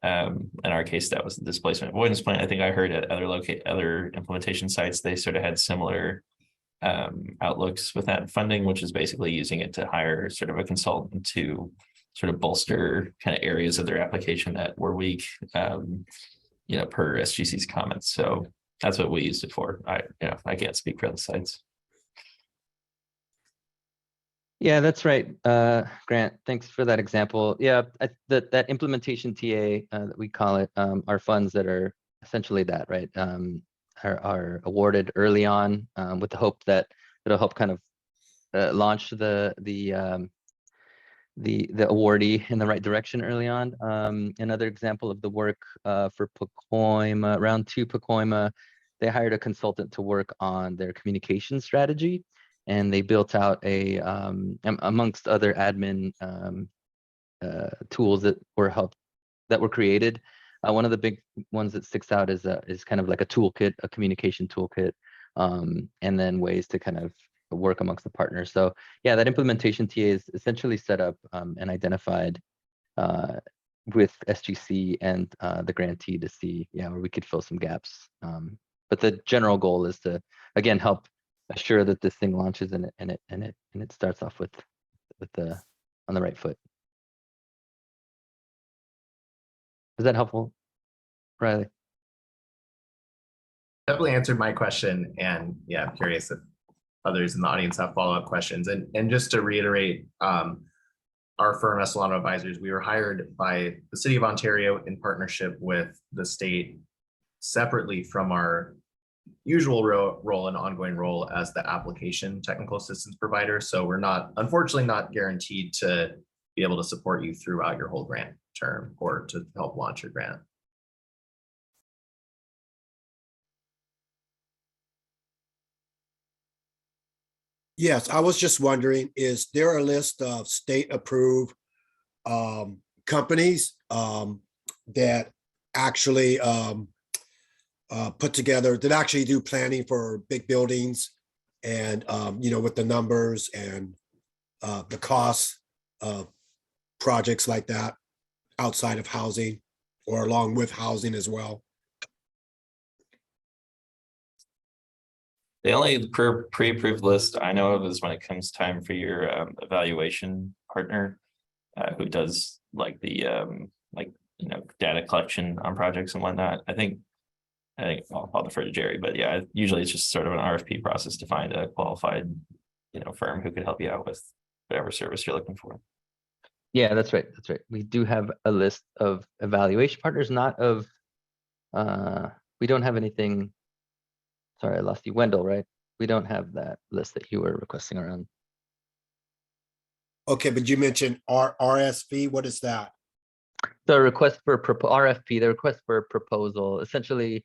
In our case, that was the displacement avoidance plan. I think I heard at other implementation sites, they sort of had similar outlooks with that funding, which is basically using it to hire sort of a consultant to sort of bolster kind of areas of their application that were weak, you know, per SGC's comments. So that's what we used it for. I can't speak for other sites. Yeah, that's right, Grant. Thanks for that example. Yeah, that implementation TA that we call it, are funds that are essentially that, right? Are awarded early on with the hope that it'll help kind of launch the awardee in the right direction early on. Another example of the work for Pacoima, round 2 Pacoima, they hired a consultant to work on their communication strategy. And they built out a, amongst other admin tools that were created. One of the big ones that sticks out is kind of like a toolkit, a communication toolkit, and then ways to kind of work amongst the partners. So yeah, that implementation TA is essentially set up and identified with SGC and the grantee to see, where we could fill some gaps. But the general goal is to, again, help assure that this thing launches and it starts off with on the right foot. Is that helpful, Riley? Definitely answered my question, and yeah, I'm curious if others in the audience have follow-up questions. And just to reiterate, our firm Estelano Advisors, we were hired by the City of Ontario in partnership with the state, separately from our usual role and ongoing role as the application technical assistance provider. So we're unfortunately not guaranteed to be able to support you throughout your whole grant term or to help launch your grant. Yes, I was just wondering, is there a list of state-approved companies that actually put together, that actually do planning for big buildings and, you know, with the numbers and the costs of projects like that outside of housing or along with housing as well? The only pre-approved list I know of is when it comes time for your evaluation partner, who does like the data collection on projects and whatnot. I think I'll defer to Jerry, but yeah, usually it's just sort of an RFP process to find a qualified, firm who could help you out with whatever service you're looking for. Yeah, that's right. That's right. We do have a list of evaluation partners, not of, we don't have anything. Sorry, I lost you, Wendell, right? We don't have that list that you were requesting around. Okay, but you mentioned RSV. What is that? The request for RFP, the request for proposal. Essentially,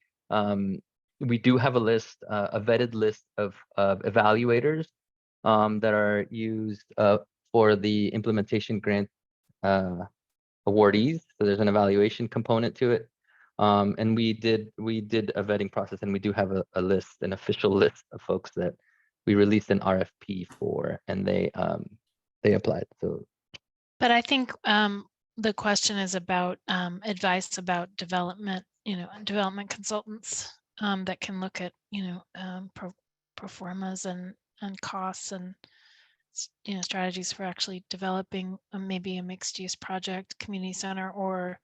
we do have a list, a vetted list of evaluators that are used for the implementation grant awardees. So there's an evaluation component to it. And we did a vetting process, and we do have a list, an official list of folks that we released an RFP for, and they applied. So, but I think the question is about advice about development, development consultants that can look at, pro formas and costs and strategies for actually developing maybe a mixed use project, community center, or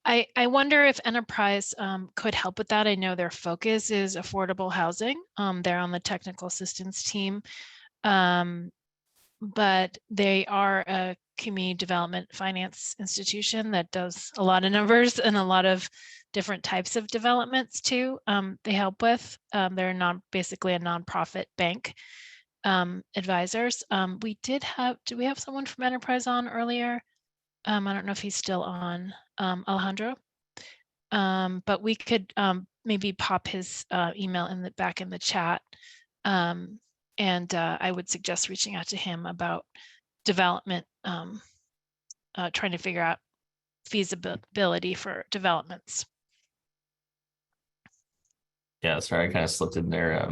I wonder if Enterprise could help with that. I know their focus is affordable housing. They're on the technical assistance team, but they are a community development finance institution that does a lot of numbers and a lot of different types of developments too. They help with. They're basically a nonprofit bank. Advisors. Did we have someone from Enterprise on earlier? I don't know if he's still on, Alejandro. But we could maybe pop his email back in the chat. And I would suggest reaching out to him about development, trying to figure out feasibility for developments. Yeah, sorry, I kind of slipped in there.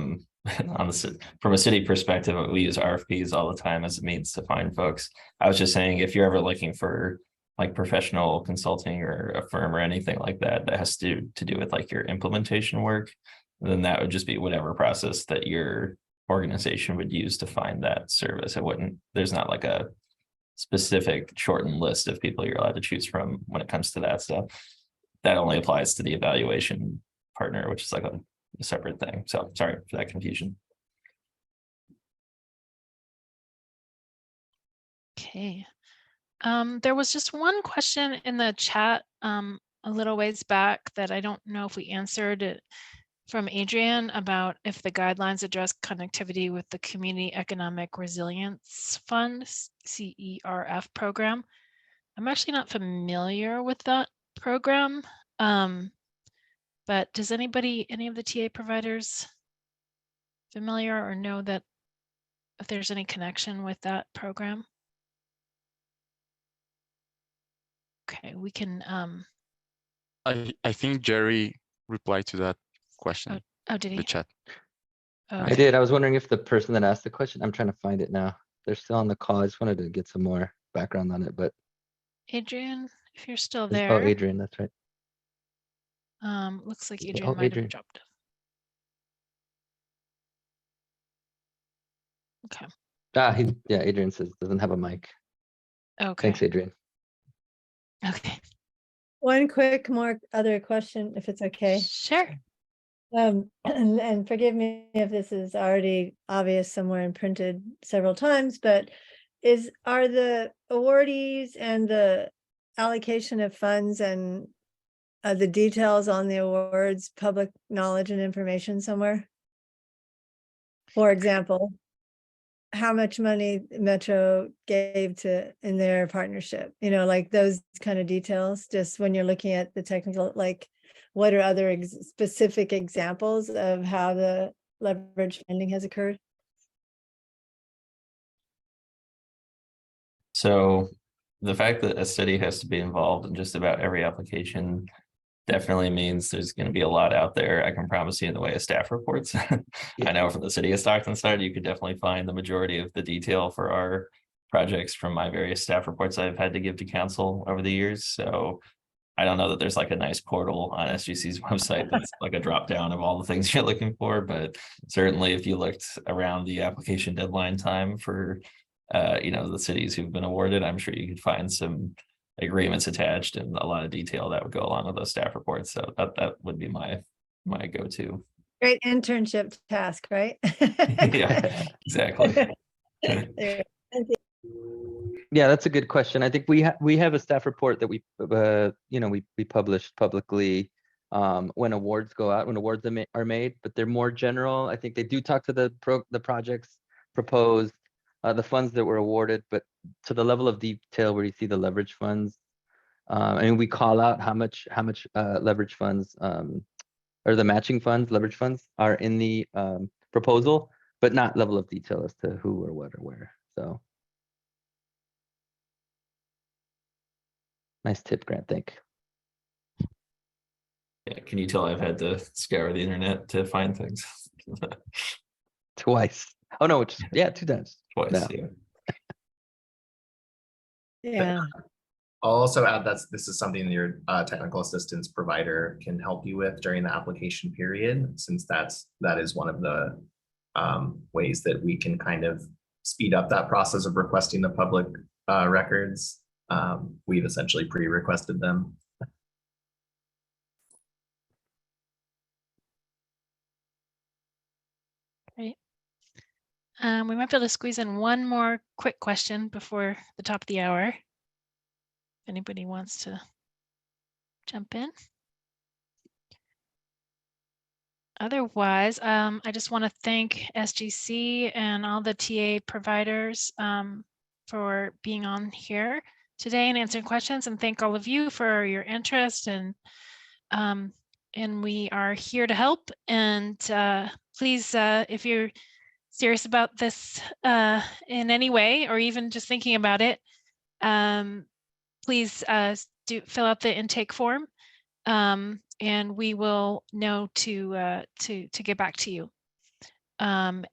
From a city perspective, we use RFPs all the time as a means to find folks. I was just saying, if you're ever looking for like professional consulting or a firm or anything like that has to do with like your implementation work, then that would just be whatever process that your organization would use to find that service. There's not like a specific shortened list of people you're allowed to choose from when it comes to that stuff. That only applies to the evaluation partner, which is like a separate thing. So sorry for that confusion. Okay. There was just one question in the chat a little ways back that I don't know if we answered it, from Adrian, about if the guidelines address connectivity with the Community Economic Resilience Fund, CERF program. I'm actually not familiar with that program. But does any of the TA providers familiar or know that if there's any connection with that program? Okay, we can. I think Jerry replied to that question. Oh, did he? The chat. Okay. I did. I was wondering if the person that asked the question, I'm trying to find it now. They're still on the call. I just wanted to get some more background on it, but. Adrian, if you're still Oh, there. Adrian, that's right. Looks like Adrian might have dropped. Okay. Adrian says doesn't have a mic. Okay. Thanks, Adrian. Okay. One quick other question, if it's okay. Sure. And forgive me if this is already obvious somewhere and printed several times, but are the awardees and the allocation of funds and the details on the awards public knowledge and information somewhere? For example, how much money Metro gave in their partnership, like those kind of details, just when you're looking at the technical, like what are other specific examples of how the leverage funding has occurred? So the fact that a city has to be involved in just about every application definitely means there's going to be a lot out there. I can promise you in the way of staff reports. I know from the city of Stockton side, you could definitely find the majority of the detail for our projects from my various staff reports I've had to give to council over the years. So I don't know that there's like a nice portal on SGC's website that's like a drop down of all the things you're looking for, but certainly if you looked around the application deadline time for the cities who've been awarded, I'm sure you could find some agreements attached and a lot of detail that would go along with those staff reports. So that would be my go-to. Great internship task, right? Yeah, exactly. Yeah, that's a good question. I think we have a staff report that we published publicly when awards go out, when awards are made, but they're more general. I think they do talk to the projects proposed, the funds that were awarded, but to the level of detail where you see the leverage funds. We call out how much leverage funds or the matching funds, leverage funds are in the proposal, but not level of detail as to who or what or where. So nice tip, Grant. Thank you. Yeah, can you tell I've had to scour the internet to find things? Twice. Oh no, just, yeah, 2 times. Twice, No. yeah. Yeah. I'll also add that this is something that your technical assistance provider can help you with during the application period, since that is one of the ways that we can kind of speed up that process of requesting the public records. We've essentially pre-requested them. Great. We might be able to squeeze in one more quick question before the top of the hour. If anybody wants to jump in. Otherwise, I just want to thank SGC and all the TA providers for being on here today and answering questions, and thank all of you for your interest, and we are here to help. And please, if you're serious about this in any way, or even just thinking about it, please do fill out the intake form, and we will know to get back to you, and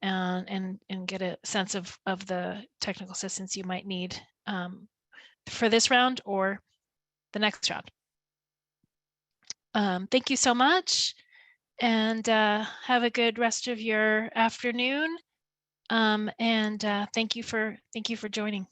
get a sense of the technical assistance you might need for this round or the next round. Thank you so much, and have a good rest of your afternoon. And thank you for joining.